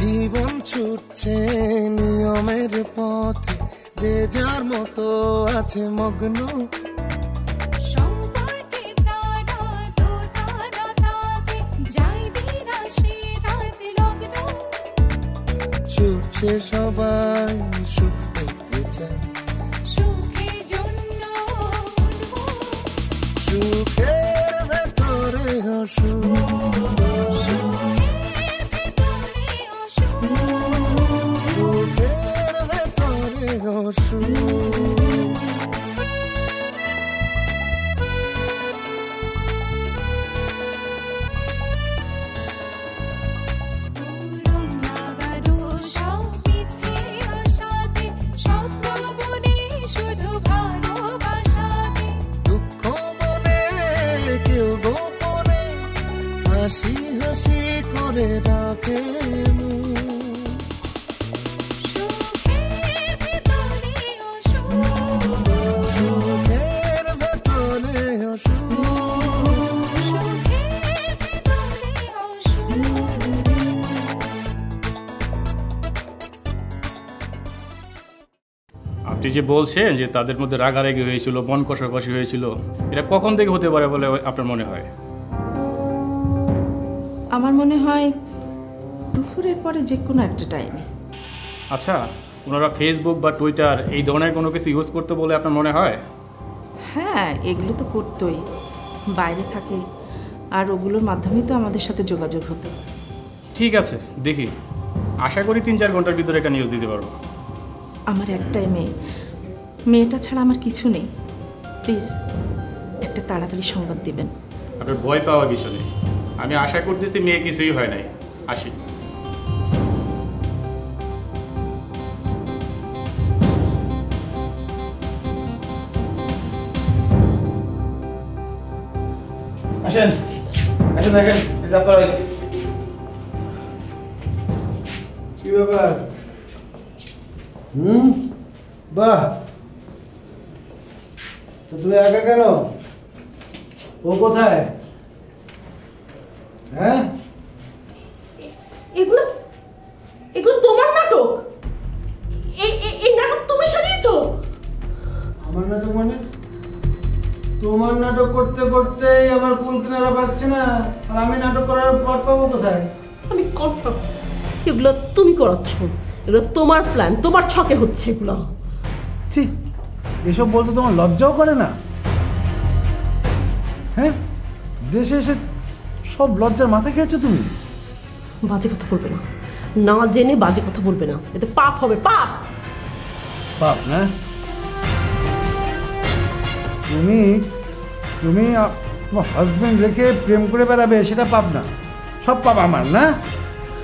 জীবন ছুটছে নিয়মের পথে, যে যার মতো আছে মগ্ন। ছুটছে সবাই সুখ পেতে চায়, সুখের জন্য সুখের ভেতরে অসুখ, সুখের ভেতরে অসুখ। হাসি হাসি করে রাখে সুখের ভেতরে আপনি যে বলছেন যে তাদের মধ্যে রাগারাগি হয়েছিল, মন কষাকষি হয়েছিল, এটা কখন থেকে হতে পারে বলে আপনার মনে হয়? আমার মনে হয় দুপুরের পরে যে কোনো একটা টাইমে। আচ্ছা, ওনারা ফেসবুক বা টুইটার এই ধরনের কোনো কিছু ইউজ করতে বলে আপনার মনে হয়? হ্যাঁ, এগুলো তো করতোই, বাইরে থাকে, আর ওগুলোর মাধ্যমেই তো আমাদের সাথে যোগাযোগ হতো। ঠিক আছে, দেখি, আশা করি 3-4 ঘন্টার ভিতরে একটা নিউজ দিতে পারবো। আমার একটাই মেয়ে, মেয়েটা ছাড়া আমার কিছু নেই। প্লিজ একটা তাড়াতাড়ি সংবাদ দিবেন। আপনার ভয় পাওয়ার কিছু নেই, আমি আশা করতেছি মেয়ে কিছুই হয় নাই। আসি। আসেন আসেন, দেখেন কি ব্যাপার? বাহ, তো তুমি একা কেন? ও কোথায়? হ্যাঁ, এগুলো এগুলো তোমার নাটক? এই নাটক তুমি সাজিয়েছো? আমার নাটক মানে? তোমার নাটক করতে করতেই আমার কুল কিনারা পাচ্ছে না, আর আমি নাটক করার পথ পাবো কোথায়? আমি কনফার্ম এগুলো তুমি করাচ্ছ, এগুলো তোমার প্ল্যান, তোমার ছকে হচ্ছে এগুলো। ছি, এসব বলতে তোমার লজ্জাও করে না? হ্যাঁ, দেশে এসে সব লজ্জার মাথা খেয়েছো তুমি। বাজে কথা বলবে না, না জেনে বাজে কথা বলবে না, এতে পাপ হবে, পাপ। পাপ না? তুমি তুমি তোমার হাজবেন্ড রেখে প্রেম করে বেড়াবে, সেটা পাপ না? সব পাপ আমার, না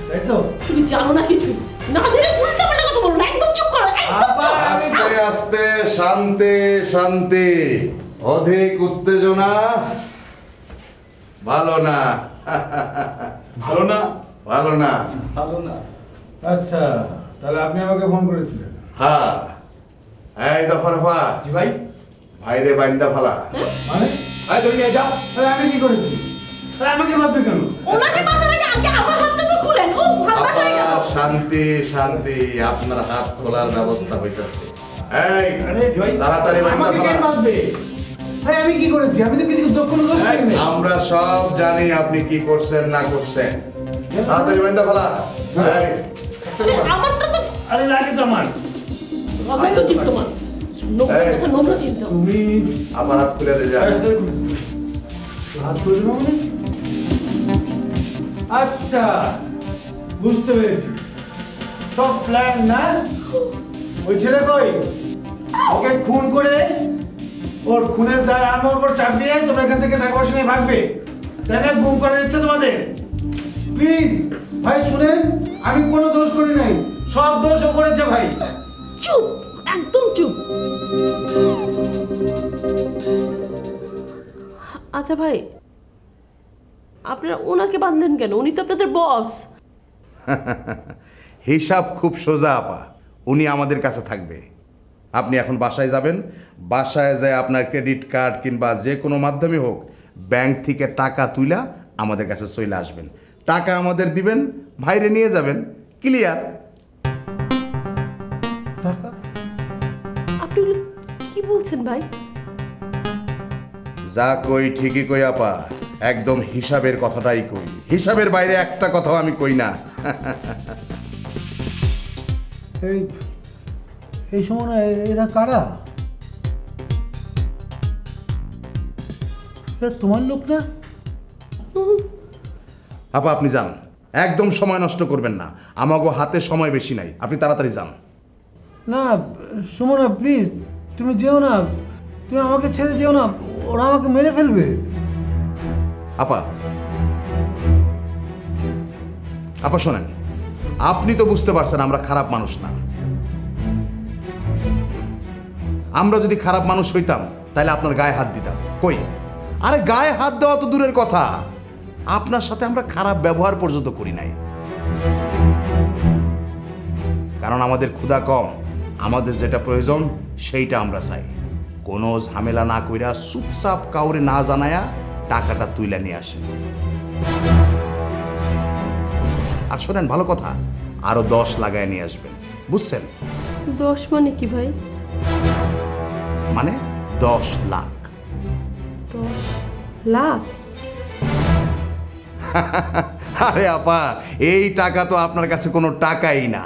তাই তো? তুমি জানো না কিছু, না জেনে উল্টাপাল্টা কথা বলো না, একদম চুপ করো। আস্তে আস্তে, শান্তি শান্তি। অধিক উত্তেজনা ভালো না। ভালো না? ভালো না, ভালো না। আচ্ছা, তাহলে আপনি আমাকে ফোন করেছিলেন? হ্যাঁ। এই দফা রফা। জি ভাই। ভাইরে বাইন্দা ফালা। মানে আয় তুমি নিয়ে যাও। তাহলে আমি কি করেছি? তাহলে আমাকে মারবে কেন? ওনাকে মারার আগে আগে আমার হাতটা তো খুলেন। ও হাত বাঁচাই গেল। শান্তি শান্তি, আপনার হাত খোলার ব্যবস্থা হইতাছে। এই আরে ভাই, তাড়াতাড়ি বাইন্দা আমাকে ফালা। কে মারবে? ভাই আমি কি করেছি? আমি তো কিছু কোনো দোষ করিনি। আমরা সব জানি আপনি কি করছেন না করছেন। তাড়াতাড়ি বাইন্দা ফালা। এই আমারটা তো আরে লাগে তো আমার। ভালোই উচিত তোমার। নোংরা কথা, নোংরা চিন্তা। তুমি আবার হাত খুলে দে যা। হাত তুলবে মানে? আচ্ছা, বুঝতে পেরেছি, সব প্ল্যান না? ওই ছেলে কই? ওকে খুন করে ওর খুনের দায় আমার উপর চাপিয়ে তোমরা এখান থেকে টাকা পয়সা নিয়ে ভাগবে, তাই না? গুম করার ইচ্ছে তোমাদের? প্লিজ ভাই শুনেন, আমি কোনো দোষ করি নাই, সব দোষ ও করেছে ভাই। চুপ, একদম চুপ। আচ্ছা ভাই, আপনারা ওনাকে বাঁধলেন কেন? উনি তো আপনাদের বস। হিসাব খুব সোজা আপা, উনি আমাদের কাছে থাকবে। আপনি এখন বাসায় যাবেন, বাসায় যায় আপনার ক্রেডিট কার্ড কিংবা যে কোনো মাধ্যমে হোক ব্যাংক থেকে টাকা তুইলা আমাদের কাছে চলে আসবেন, টাকা আমাদের দিবেন, ভাইরে নিয়ে যাবেন, ক্লিয়ার। টাকা? আপনি ওগুলো কি বলছেন ভাই? যা কই ঠিকই কই আপা, একদম হিসাবের কথাটাই কই, হিসাবের বাইরে একটা কথাও আমি কই না। এই সময় না, এরা কারা? এরা তোমার লোক না? আপা আপনি যান, একদম সময় নষ্ট করবেন না, আমাগো হাতে সময় বেশি নাই, আপনি তাড়াতাড়ি যান। না সুমনা প্লিজ, তুমি যেও না, তুমি আমাকে ছেড়ে যেও না, ওরা আমাকে মেরে ফেলবে। আপা আপা শোনেন, আপনি তো বুঝতে পারছেন আমরা খারাপ মানুষ না। আমরা যদি খারাপ মানুষ হইতাম তাহলে আপনার গায়ে হাত দিতাম কই? আরে গায়ে হাত দেওয়া তো দূরের কথা, আপনার সাথে আমরা খারাপ ব্যবহার পর্যন্ত করি নাই, কারণ আমাদের ক্ষুধা কম, আমাদের যেটা প্রয়োজন সেইটা আমরা চাই। কোনো ঝামেলা না কইরা চুপচাপ কাউরে না জানায়া টাকাটা তুইলা নিয়ে আসেন। আর শোনেন ভালো কথা, আরো 10 লাগায় নিয়ে আসবেন, বুঝছেন? 10 মানে কি ভাই? মানে 10 লাখ। 10 লাখ? আরে আপা, এই টাকা তো আপনার কাছে কোনো টাকাই না,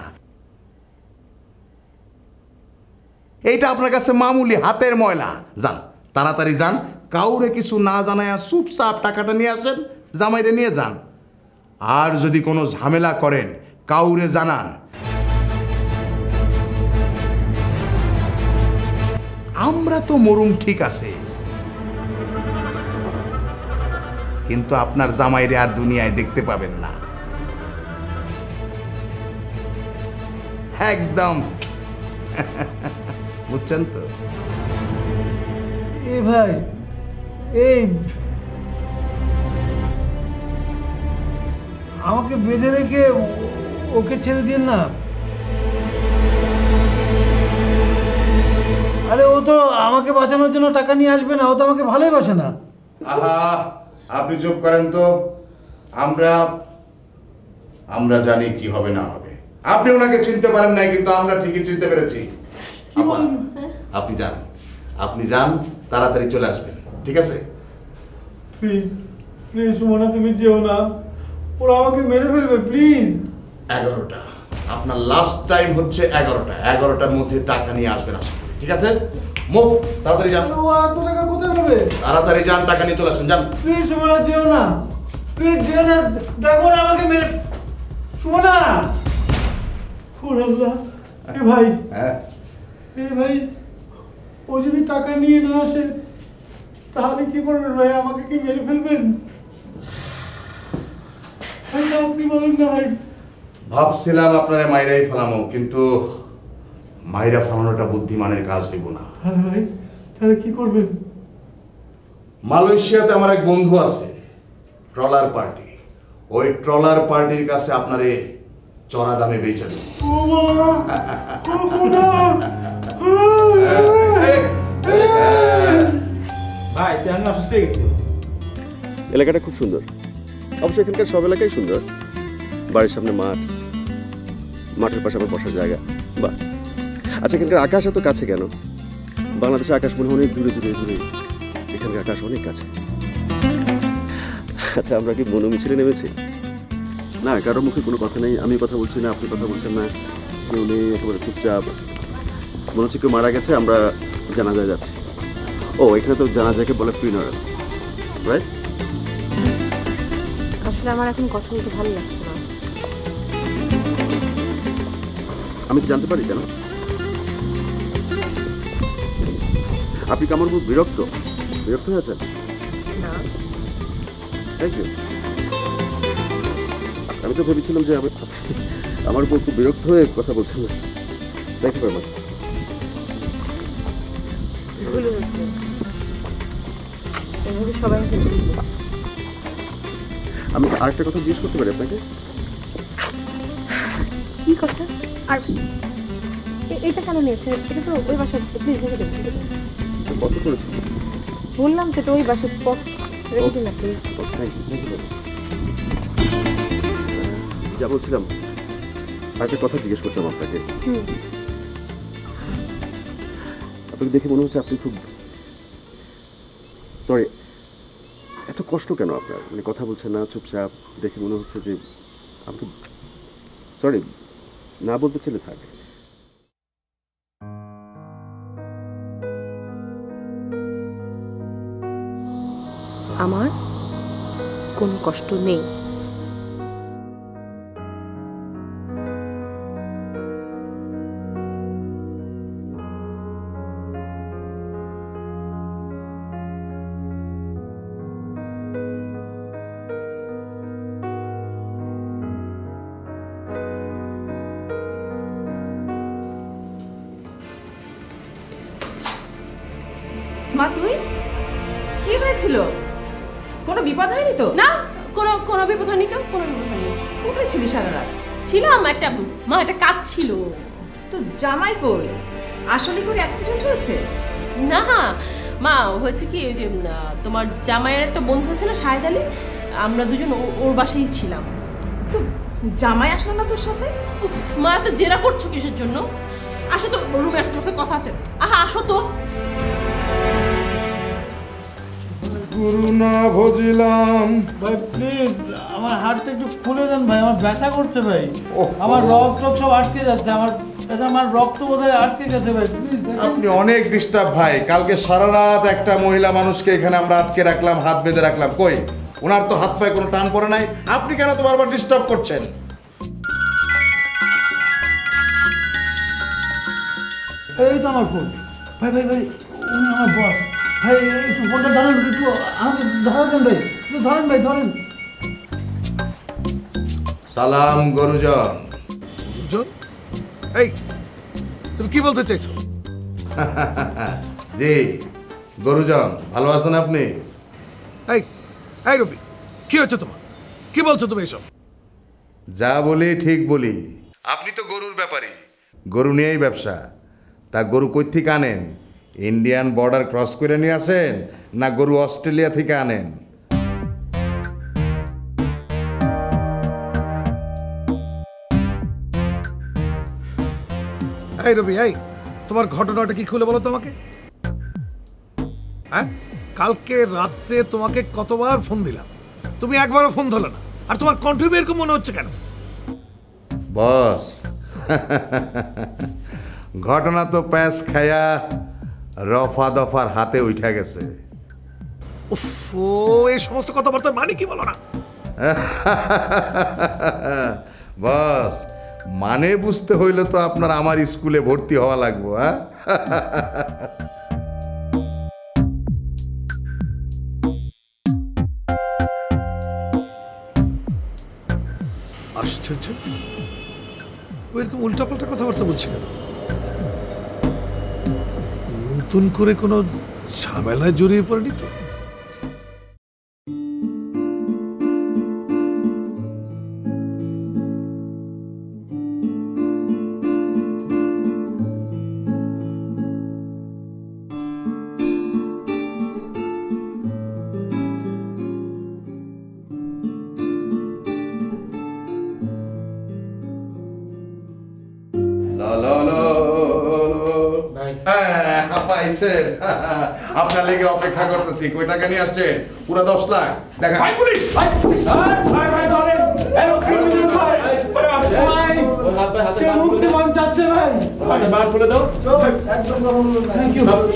এইটা আপনার কাছে মামুলি হাতের ময়লা। যান তাড়াতাড়ি যান, কাউরে কিছু না জানায়া চুপচাপ টাকাটা নিয়ে আসেন, জামাইরে নিয়ে যান। আর যদি কোনো ঝামেলা করেন কাউরে জানান। আমরা তো মরুম ঠিক আছে, কিন্তু আপনার জামাইরে আর দুনিয়ায় দেখতে পাবেন না, একদম। বুঝছেন তো? এ ভাই, এই আমাকে বেঁধে রেখে ওকে ছেড়ে দিন না। আরে ও তো আমাকে বাঁচানোর জন্য টাকা নিয়ে আসবে না, ও তো আমাকে ভালোই বাসে না। আহা, আপনি চুপ করেন তো। আমরা জানি কি হবে না হবে। আপনি ওনাকে চিনতে পারেন নাই, কিন্তু আমরা ঠিকই চিনতে পেরেছি। আপা, আপনি যান তাড়াতাড়ি চলে আসবেন, ঠিক আছে? প্লিজ প্লিজ সুমনা, তুমি যেও না, ওরা আমাকে মেরে ফেলবে, প্লিজ। 11টা, আপনার লাস্ট টাইম হচ্ছে 11টা। 11টার মধ্যে টাকা নিয়ে আসবেন, আশা করি, ঠিক আছে? মুভ, তাড়াতাড়ি যান। ও এত টাকা কোথায় পাবে? তাড়াতাড়ি যান, টাকা নিয়ে চলে আসুন, যান। প্লিজ সুমনা যেও না, প্লিজ যেও না, দেখো না আমাকে মেরে। সুমনা, আল্লাহ, এ ভাই, হ্যাঁ এ ভাই, ও যদি টাকা নিয়ে না আসে তাহলে কি করবেন ভাই? আমাকে কি মেরে ফেলবেন? ভাই আপনি বলেন না ভাই। ভাবছিলাম আপনারা মাইরাই ফেলামো, কিন্তু মাইরা ফেলানোটা বুদ্ধিমানের কাজ হইব না। আরে ভাই, তাহলে কি করবেন? মালয়েশিয়াতে আমার এক বন্ধু আছে, ট্রলার পার্টি। ওই ট্রলার পার্টির কাছে আপনারে চড়া দামে বেচে দেব। ও বাবা, ও খোদা। ভাই তেমন অসুস্থ হয়ে গেছে। এলাকাটা খুব সুন্দর, অবশ্য এখানকার সব এলাকাই সুন্দর। বাড়ির সামনে মাঠ, মাঠের পাশে আমার বসার জায়গা। বাহ, আচ্ছা এখানকার আকাশ এত কাছে কেন? বাংলাদেশের আকাশ মনে হয় অনেক দূরে দূরে দূরে, এখানকার আকাশ অনেক কাছে। আচ্ছা আমরা কি মনো মিছিলে নেমেছি? না, কারোর মুখে কোনো কথা নেই, আমি কথা বলছি না, আপনি কথা বলছেন না, কেউ নেই, একেবারে চুপচাপ। মনে হচ্ছে কেউ মারা গেছে, আমরা জানাজায় যাচ্ছি। ও এখানে তো জানাজাকে বলে ফিউনারাল, রাইট? আসলে আমার এখন কথা বলতে ভালো লাগছে না। আমি কি জানতে পারি কেন? আপনি কি আমার খুব বিরক্ত হয়েছেন? না, থ্যাংক ইউ। আমি তো ভেবেছিলাম যে আমার উপর খুব বিরক্ত হয়ে কথা বলছেন না। Thank you very much. ভুল হয়েছে, এভাবে সবাই ভুল বুঝবে। আমি আরেকটা কথা জিজ্ঞেস করতে পারি আপনাকে? কি কথা? আর এটা কেন নিয়েছে? এটা তো ওই বাসার, প্লিজ রেখে দেবেন। কত করেছি? বললাম সেটা ওই বাসার পথ, রেখে দিন না please. Thank you, thank you. যা বলছিলাম, একটা কথা জিজ্ঞেস করতাম আপনাকে। আপনাকে দেখে মনে হচ্ছে আপনি খুব সরি, এত কষ্ট কেন আপনার? মানে কথা বলছেন না, চুপচাপ, দেখে মনে হচ্ছে যে আপনি সরি না বলতে চলে থাক। আমার কোনো কষ্ট নেই। মা তুই কি হয়েছিল? কোনো বিপদ হয়নি তো? না, কোনো বিপদ হয়নি তো, কোনো বিপদ হয়নি। কোথায় ছিলি সারা রাত? ছিলাম একটা একটা কাজ ছিল। তো জামাই কই? আসলে করে অ্যাক্সিডেন্ট হয়েছে? না মা, হয়েছে কি, ওই যে তোমার জামাইয়ের একটা বন্ধু আছে না, শাহেদ আলী, আমরা দুজন ওর বাসায় ছিলাম। তো জামাই আসলো না তোর সাথে? উফ মা, তো জেরা করছো কিসের জন্য? আসো তো রুমে, আসো, তোমার সাথে কথা আছে। আহা আসো তো। গুরু না ভজিলাম। ভাই প্লিজ আমার হাতটা একটু খুলে দেন ভাই, আমার ব্যথা করছে ভাই। ওহ, আমার রক্ত সব আটকে যাচ্ছে, আমার রক্ত বোধহয় আটকে গেছে ভাই, প্লিজ। আপনি অনেক ডিস্টার্ব ভাই। কালকে সারা রাত একটা মহিলা মানুষকে এখানে আমরা আটকে রাখলাম, হাত বেঁধে রাখলাম, কই ওনার তো হাত পায়ে কোনো টান পড়ে নাই। আপনি কেন তো বারবার ডিস্টার্ব করছেন? এই তো আমার ফোন। ভাই ভাই ভাই, উনি আমার বস ভাই, একটু ফোনটা ধরেন, একটু আমাকে ধরা দেন ভাই, একটু ধরেন ভাই, ধরেন। সালাম গরুজন। এই তুমি কি বলতে চাইছো? জি গরুজন, ভালো আছেন আপনি? এই এই রবি, কি হচ্ছে তোমার? কি বলছো তুমি এসব? যা বলি ঠিক বলি। আপনি তো গরুর ব্যাপারী, গরু নিয়েই ব্যবসা। তা গরু কই থেকে আনেন? ইন্ডিয়ান বর্ডার ক্রস করে নিয়ে আসেন না গরু অস্ট্রেলিয়া থেকে আনেন? এই রবি, এই তোমার ঘটনাটা কি খুলে বলো তোমাকে। হ্যাঁ, কালকে রাত্রে তোমাকে কতবার ফোন দিলাম, তুমি একবারও ফোন ধরলে না। আর তোমার কন্ট্রিবিউট এরকম মনে হচ্ছে কেন? বস, ঘটনা তো প্যাস খায়া রফা দফার হাতে উঠা গেছে। উফ, ও এই সমস্ত কথাবার্তার মানে কি বলো না? বস, মানে বুঝতে হইলে তো আপনার আমার স্কুলে ভর্তি হওয়া লাগবে। হ্যাঁ, আশ্চর্য, ও এরকম উল্টাপাল্টা কথাবার্তা বলছে কেন? নতুন করে কোনো ঝামেলায় জড়িয়ে পড়েনি তো? আপনার লেগে অপেক্ষা করতেছি। কই টাকা নিয়ে আসছে? পুরো 10 লাখ। দেখা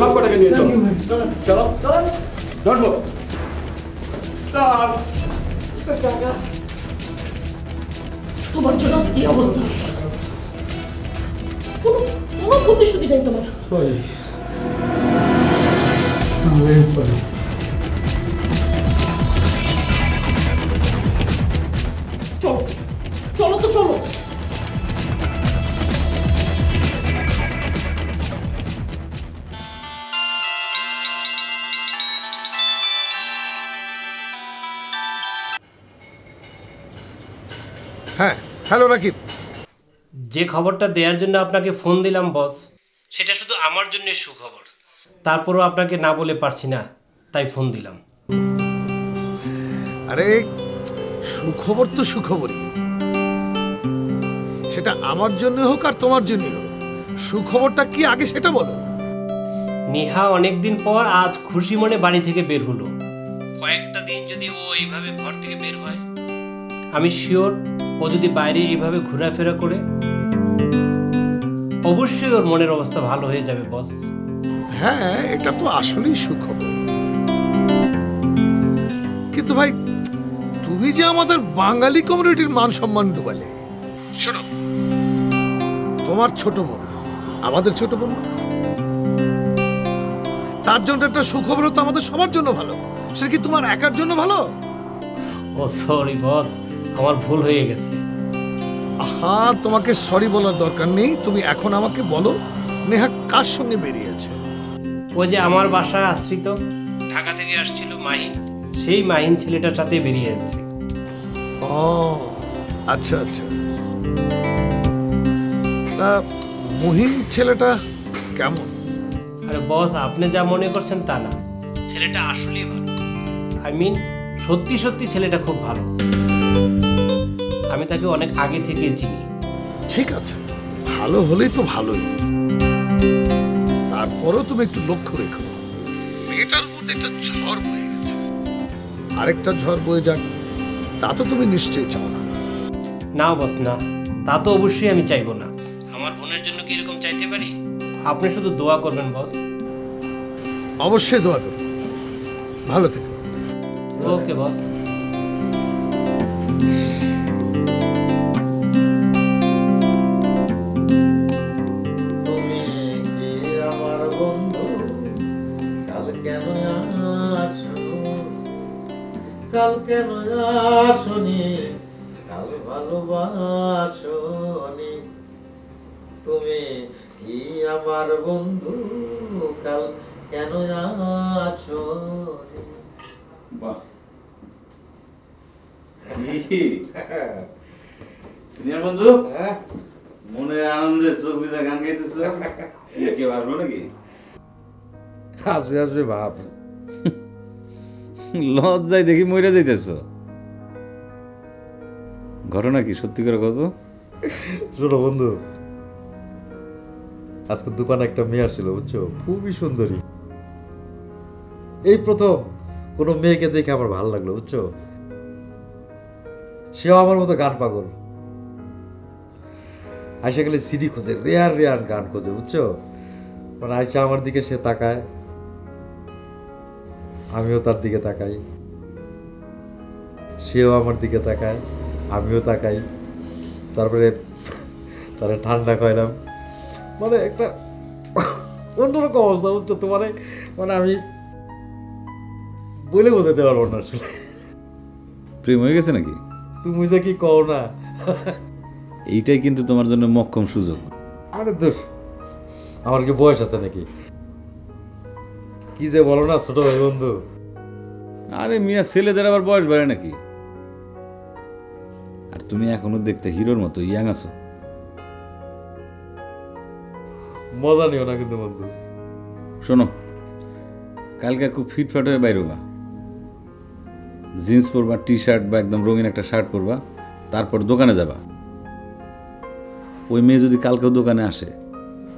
সব কটাকে নিয়ে চলো, চলো চলো। তোমার জন্য কি অবস্থা, কোনো প্রতিশ্রুতি নেই তোমার। চলো চলো তো চলো। হ্যাঁ, হ্যালো রাকিব। যে খবরটা দেওয়ার জন্য আপনাকে ফোন দিলাম বস, সেটা শুধু আমার জন্য সুখবর। তারপরও আপনাকে না বলে পারছি না, তাই ফোন দিলাম। আরে সুখবর তো সুখবরই, সেটা আমার জন্য হোক আর তোমার জন্য হোক, সুখবরটা কি আগে সেটা বলো। নেহা অনেকদিন পর আজ খুশি মনে বাড়ি থেকে বের হলো। কয়েকটা দিন যদি ও এইভাবে ঘর থেকে বের হয়, আমি শিওর ও যদি বাইরে এইভাবে ঘোরাফেরা করে, অবশ্যই ওর মনের অবস্থা ভালো হয়ে যাবে বস। হ্যাঁ, এটা তো আসলেই সুখবর। কিন্তু ভাই, তুমি যে আমাদের বাঙালি কমিউনিটির মান সম্মান ডুবালে। শোনো, তোমার ছোট বোন আমাদের ছোট বোন, তার জন্য একটা সুখবর তো আমাদের সবার জন্য ভালো। সেটা কি তোমার একার জন্য ভালো? ও সরি বস, আমার ভুল হয়ে গেছে। আহা, তোমাকে সরি বলার দরকার নেই। তুমি এখন আমাকে বলো, নেহা কার সঙ্গে বেরিয়েছে? ও যে আমার বাসায় আশ্রিত, ঢাকা থেকে আসছিল মাহিন, সেই মাহিন ছেলেটার সাথে বেরিয়ে যাচ্ছে। ও আচ্ছা আচ্ছা। তা মহিন ছেলেটা কেমন? আরে বস, আপনি যা মনে করছেন তা না, ছেলেটা আসলেই ভালো। আই মিন, সত্যি সত্যি ছেলেটা খুব ভালো। আমি তাকে অনেক আগে থেকে চিনি। ঠিক আছে, ভালো হলেই তো ভালোই। তারপরেও তুমি একটু লক্ষ্য রেখো, মেয়েটার মধ্যে একটা ঝড় বয়ে গেছে। আরেকটা ঝড় বয়ে যাক, তা তো তুমি নিশ্চয়ই চাও না। না বস, না, তা তো অবশ্যই আমি চাইবো না। আমার বোনের জন্য কি এরকম চাইতে পারি? আপনি শুধু দোয়া করবেন বস। অবশ্যই দোয়া করো, ভালো থেকো। ওকে বস। তুমি কি আমার বন্ধু, কাল কেন আসো, কাল কেন আসনি, কাল ভালোবাসনি। তুমি কি আমার বন্ধু, কাল কেন আছো। বাহ, সিনিয়র বন্ধু, মনের আনন্দে চোখ ভিজা গান গাইতেছো, কে পারবো নাকি? আসবে আসবে ভাব। লজ্জায় দেখি মরে যাইতেছো। ঘটনা কি, সত্যি করে কত? শোনো বন্ধু, আজকে দোকানে একটা মেয়ে আসছিল, বুঝছো, খুবই সুন্দরী। এই প্রথম কোনো মেয়েকে দেখে আমার ভালো লাগলো, বুঝছো। সেও আমার মতো গান পাগল। আয়সা গেলে সিডি খোঁজে, রেয়ার রেয়ার গান খোঁজে, বুঝছো। মানে আয়সা আমার দিকে সে তাকায়, আমিও তার দিকে তাকাই, সেও আমার দিকে তাকায়, আমিও তাকাই। তারপরে তারা ঠান্ডা খাইলাম, মানে একটা অন্যরকম অবস্থা, বুঝছো তো। মানে আমি বলে বোঝাতে পারবো না আসলে। প্রেম হয়ে গেছে নাকি? তুমি যে কি কও না, এইটাই কিন্তু তোমার জন্য মক্ষম সুযোগ। মানে দোষ, আমার কি বয়স আছে নাকি? কি যে বলো না ছোট ভাই বন্ধু। আরে মিয়া, ছেলেদের আবার বয়স বাড়ে নাকি? আর তুমি এখনো দেখতে হিরোর মতো ইয়াং আছো। মজা নিও না কিন্তু বন্ধু। শোনো, কালকে খুব ফিটফাট হয়ে বাইরে হবা। জিন্স পরবা, টি শার্ট বা একদম রঙিন একটা শার্ট পরবা, তারপর দোকানে যাবা। ওই মেয়ে যদি কালকেও দোকানে আসে,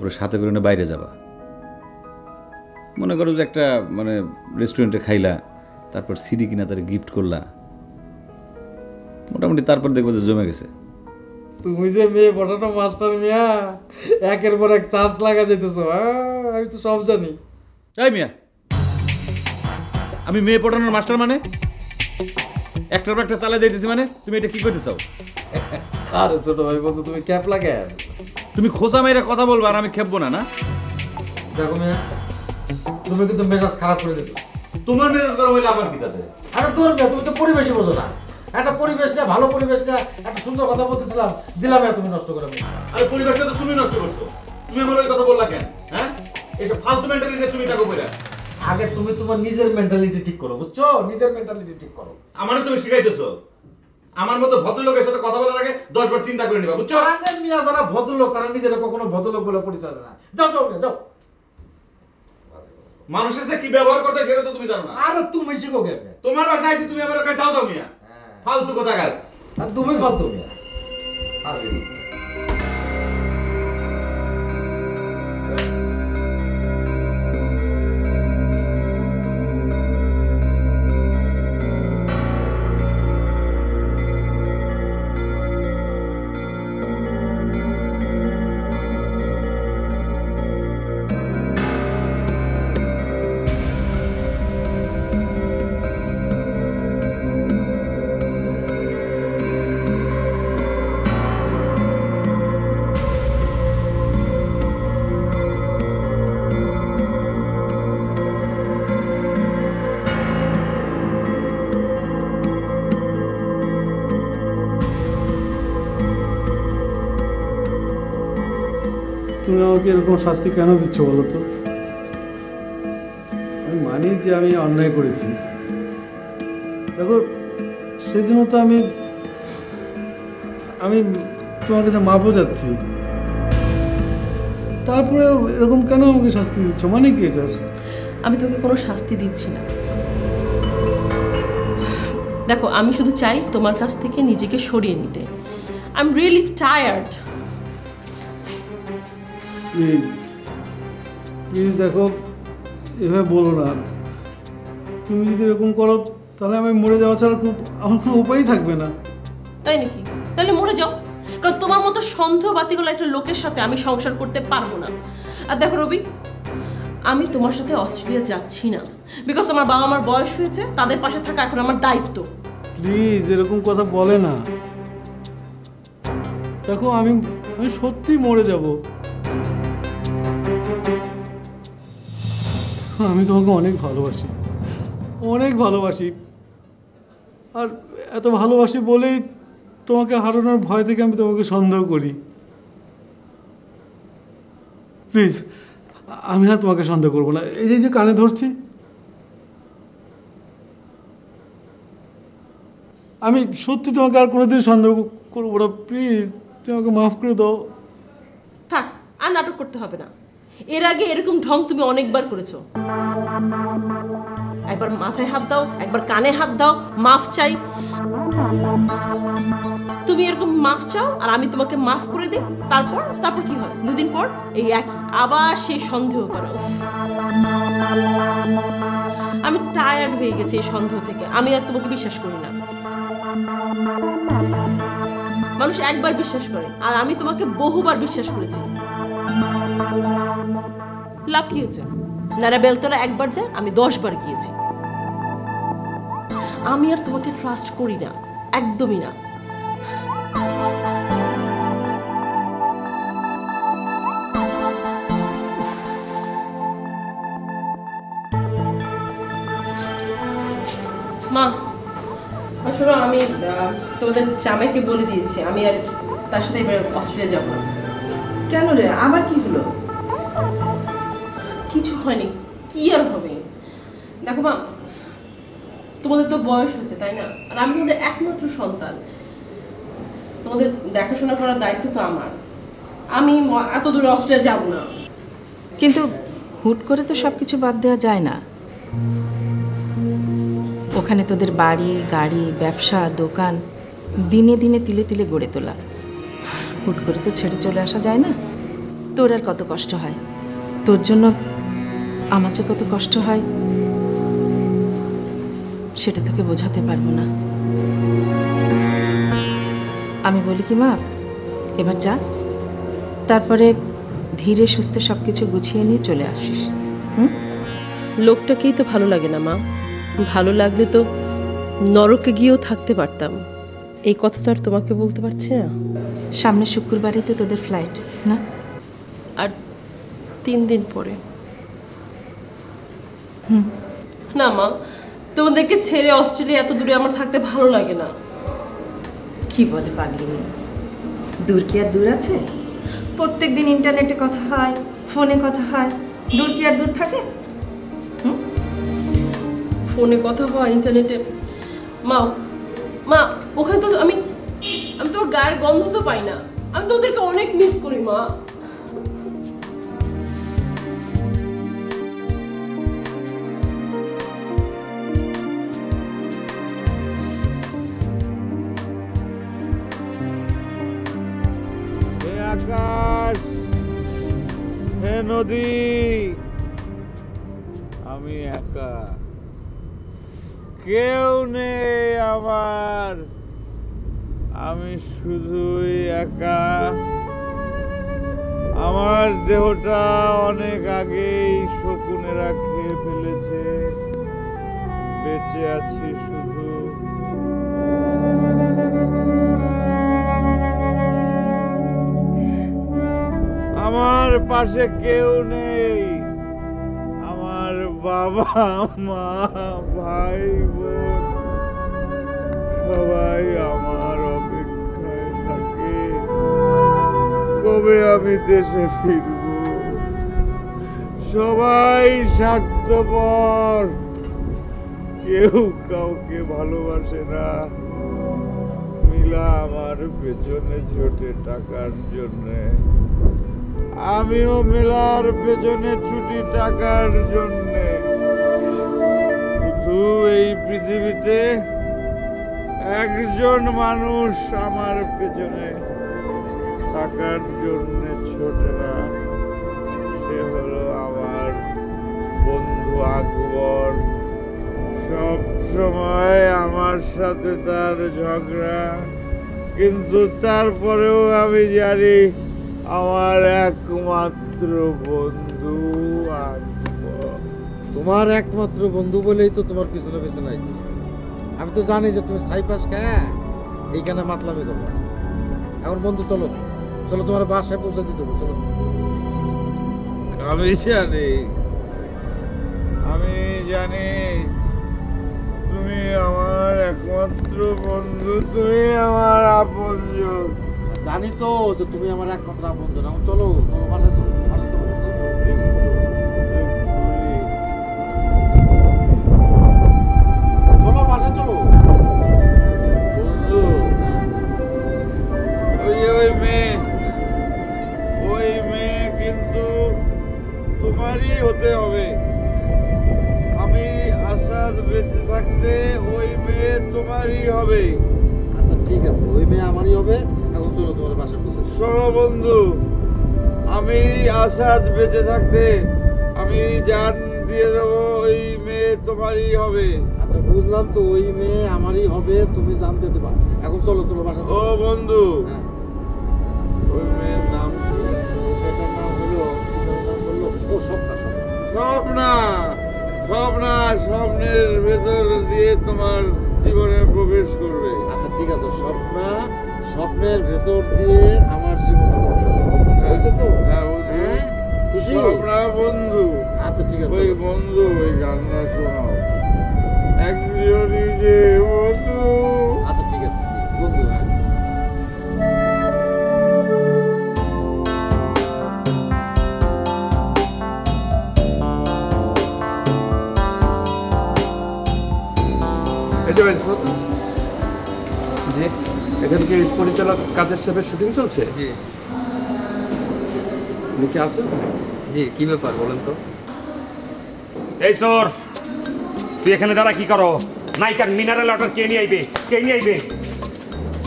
ওরা সাথে করে নিয়ে বাইরে যাবা। মনে করো যে একটা মানে রেস্টুরেন্টে খাইলা, তারপর সিডি কিনা তার গিফট করলা, মোটামুটি তারপর দেখবো যে জমে গেছে। তুমি যে মেয়ে পড়ানো মাস্টার মিয়া, একের পর এক চান্স লাগা যেতেছো। আমি তো সব জানি। এই মিয়া, আমি মেয়ে পটানোর মাস্টার মানে? একটার পর একটা চালা যাইতেছি মানে? তুমি এটা কি করতে চাও? আরে ছোট ভাই বন্ধু, তুমি ক্যাপ লাগে। তুমি খোসা মেয়েরা কথা বলবো আর আমি খেপবো না? না দেখো মিয়া, তুমি কিন্তু মেজাজ খারাপ করে দিতেছো। তোমার মেজাজ গরম হইলে আমার কি তাতে? আরে তোর মিয়া, তুমি তো পরিবেশই বোঝো না। একটা পরিবেশ না, ভালো পরিবেশ না, একটা সুন্দর কথা বলতেছিলাম, দিলাম তুমি নষ্ট করে। আরে পরিবেশটা তো তুমি নষ্ট করছো। তুমি আমার ওই কথা বললা কেন? হ্যাঁ, এইসব ফালতু মেন্টালিটি তুমি থাকো কইরা। আগে তুমি তোমার নিজের মেন্টালিটি ঠিক করো, বুঝছো? নিজের মেন্টালিটি ঠিক করো। আমারে তুমি শিখাইতেছো। আমার মতো ভদ্রলোকের সাথে কথা বলার আগে 10 বার চিন্তা করে নিবা, বুঝছো? আরে মিয়া, যারা ভদ্রলোক তারা নিজেরা কখনো ভদ্রলোক বলে পরিচয় দেয় না। যাও যাও মিয়া, যাও। মানুষের সাথে কি ব্যবহার করতে সেটা তো তুমি জানো না। আরে তুমি শিখো কেন? তোমার বাসায় আইছি, তুমি আমার কাছে যাও দাও মিয়া। ফালতু কথা গাল। আর তুমি ফালতু মিয়া। তুমি আমাকে এরকম শাস্তি কেন দিচ্ছ বলো তো? আমি মানি যে আমি অন্যায় করেছি, দেখো সেই জন্য তো আমি তোমার কাছে মাপও যাচ্ছি, তারপরে এরকম কেন আমাকে শাস্তি দিচ্ছ? মানে কি এটার? আমি তোকে কোনো শাস্তি দিচ্ছি না। দেখো, আমি শুধু চাই তোমার কাছ থেকে নিজেকে সরিয়ে নিতে। I am really tired. Please please দেখো, এভাবে বলো না। তুমি যদি এরকম করো তাহলে আমি মরে যাওয়া ছাড়া আমার কোনো উপায়ই থাকবে না। তাই নাকি? তাহলে মরে যাও, কারণ তোমার মতো সন্দেহবাতিগুলো একটা লোকের সাথে আমি সংসার করতে পারবো না। আর দেখো রবি, আমি তোমার সাথে অস্ট্রেলিয়া যাচ্ছি না, বিকজ আমার বাবা মার বয়স হয়েছে, তাদের পাশে থাকা এখন আমার দায়িত্ব। প্লিজ এরকম কথা বলে না। দেখো আমি সত্যি মরে যাব। আমি তোমাকে অনেক ভালোবাসি, অনেক ভালোবাসি, আর এত ভালোবাসি বলেই তোমাকে হারানোর ভয় থেকে আমি তোমাকে সন্দেহ করি। প্লিজ, আমি আর তোমাকে সন্দেহ করবো না। এই যে কানে ধরছি, আমি সত্যি তোমাকে আর কোনোদিন সন্দেহ করবো না। প্লিজ তোমাকে মাফ করে দাও। থাক, আর নাটক করতে হবে না। এর আগে এরকম ঢং তুমি অনেকবার করেছো। একবার মাথায় হাত দাও, একবার কানে হাত দাও, মাফ চাই। তুমি এরকম মাফ চাও আর আমি তোমাকে মাফ করে দিই, তারপর কি হয়? দুদিন পর এই একই আবার সেই সন্দেহ করো। আমি টায়ার্ড হয়ে গেছি এই সন্দেহ থেকে। আমি আর তোমাকে বিশ্বাস করি না। মানুষ একবার বিশ্বাস করে, আর আমি তোমাকে বহুবার বিশ্বাস করেছি। লাভ কি হয়েছে? নারা বেলতলা একবার যায়, আমি 10 বার গিয়েছি। আমি আর তোমাকে ট্রাস্ট করি না, একদমই না। মা, শোনো, আমি তোমাদের জামাইকে বলে দিয়েছি আমি আর তার সাথে এবার অস্ট্রেলিয়া যাব না। কেন রে, আবার কি হলো? কিছু হয়নি, কি আর হবে? দেখো মা, তোমাদের তো বয়স হয়েছে, তাই না? আর আমি তোমাদের একমাত্র সন্তান। তোমাদের দেখাশোনা করার দায়িত্ব তো আমার। আমি এত দূরে অস্ট্রেলিয়া যাব না। কিন্তু হুট করে তো সব কিছু বাদ দেওয়া যায় না। ওখানে তোদের বাড়ি, গাড়ি, ব্যবসা, দোকান দিনে দিনে তিলে তিলে গড়ে তোলা। হুট করে তো ছেড়ে চলে আসা যায় না। তোর আর কত কষ্ট হয়, তোর জন্য আমার যে কত কষ্ট হয় সেটা তোকে বোঝাতে পারবো না। আমি বলি কি মা, এবার যা, তারপরে ধীরে সুস্থে সব কিছু গুছিয়ে নিয়ে চলে আসিস। লোকটাকেই তো ভালো লাগে না মা। ভালো লাগলে তো নরকে গিয়েও থাকতে পারতাম। এই কথা তো আর তোমাকে বলতে পারছি না। সামনে শুক্রবারে তো তোদের ফ্লাইট না? আর 3 দিন পরে। না মা, তোমাদেরকে ছেড়ে অস্ট্রেলিয়া এত দূরে আমার থাকতে ভালো লাগে না। কি বলে পাগলি মেয়ে, দূর কি আর দূর আছে? প্রত্যেক দিন ইন্টারনেটে কথা হয়, ফোনে কথা হয়, দূর কি আর দূর থাকে? ফোনে কথা হয়, ইন্টারনেটে। মা ওখানে তো আমি তোর গায়ের গন্ধ তো পাই না। আমি তো ওদেরকে অনেক মিস করি মা। আকাশ, হে নদী, আমি একা, কেউ নেই আমার, আমি শুধুই একা। আমার দেহটা অনেক আগেই শকুনেরা খেয়ে ফেলেছে, বেঁচে আছি শুধু। আমার পাশে কেউ নেই, আমার বাবা মা ভাই বোন সবাই আমার অপেক্ষায় থাকে কবে আমি দেশে ফিরব। সবাই স্বার্থপর, কেউ কাউকে ভালোবাসে না। মিলা আমার পেছনে ছোটে টাকার জন্যে, আমিও মেলার পেছনে ছুটি টাকার জন্যে। শুধু এই পৃথিবীতে একজন মানুষ আমার পেছনে টাকার জন্যে ছোটে না, সে হলো আমার বন্ধু আকবর। সব সময় আমার সাথে তার ঝগড়া, কিন্তু তারপরেও আমি জানি আমার একমাত্র বন্ধু আকবর। তোমার একমাত্র বন্ধু বলেই তো তোমার পিছনে পিছনে আইছি। আমি তো জানি যে তুমি সাইপাস খায় এইখানে মাতলামি করবো। এখন বন্ধু চলো চলো, তোমার বাসায় পৌঁছে দিতে হবে, চলো। আমি জানি তুমি আমার একমাত্র বন্ধু, তুমি আমার আপনজন। জানি তো যে তুমি আমার একমাত্র আপনজন। এখন চলো চলো, বাসায় চলো, বাসায় চলো। চলো বাসায় চলো। বন্ধু, ওই মেয়ে কিন্তু তোমারই হতে হবে। আমি আসাদ বেঁচে থাকতে ওই মেয়ে তোমারই হবে। আচ্ছা ঠিক আছে, ওই মেয়ে আমারই হবে। এখন চলো তোমার বাসায় পৌঁছে। শোনো বন্ধু, আমি আসাদ বেঁচে থাকতে আমি জান দিয়ে দেবো, ওই মেয়ে তোমারই হবে। আচ্ছা বুঝলাম তো, ওই মেয়ে আমারই হবে, তুমি জানতে দেবা। এখন চলো চলো বাসায়। ও বন্ধু, ওই মেয়ের নাম স্বপ্না। স্বপ্না স্বপ্নের ভেতর দিয়ে তোমার জীবনে প্রবেশ করবে। আচ্ছা ঠিক আছে, স্বপ্না স্বপ্নের ভেতর দিয়ে আমার জীবনে হয়েছে তো। হ্যাঁ খুশি স্বপ্না বন্ধু। আচ্ছা ঠিক আছে, ওই বন্ধু ওই গানটা শোনাও, একজনই যে বন্ধু। আচ্ছা ঠিক আছে বন্ধু। জি, এখানে কি পরিচালক কাদের সাহেবের শুটিং চলছে? জি। আপনি কি আছেন? জি, কি ব্যাপার বলেন তো? এই সর, তুই এখানে দাঁড়া কি করো? নাইকার মিনারেল ওয়াটার কে নিয়ে আইবে? কে নিয়ে আইবে?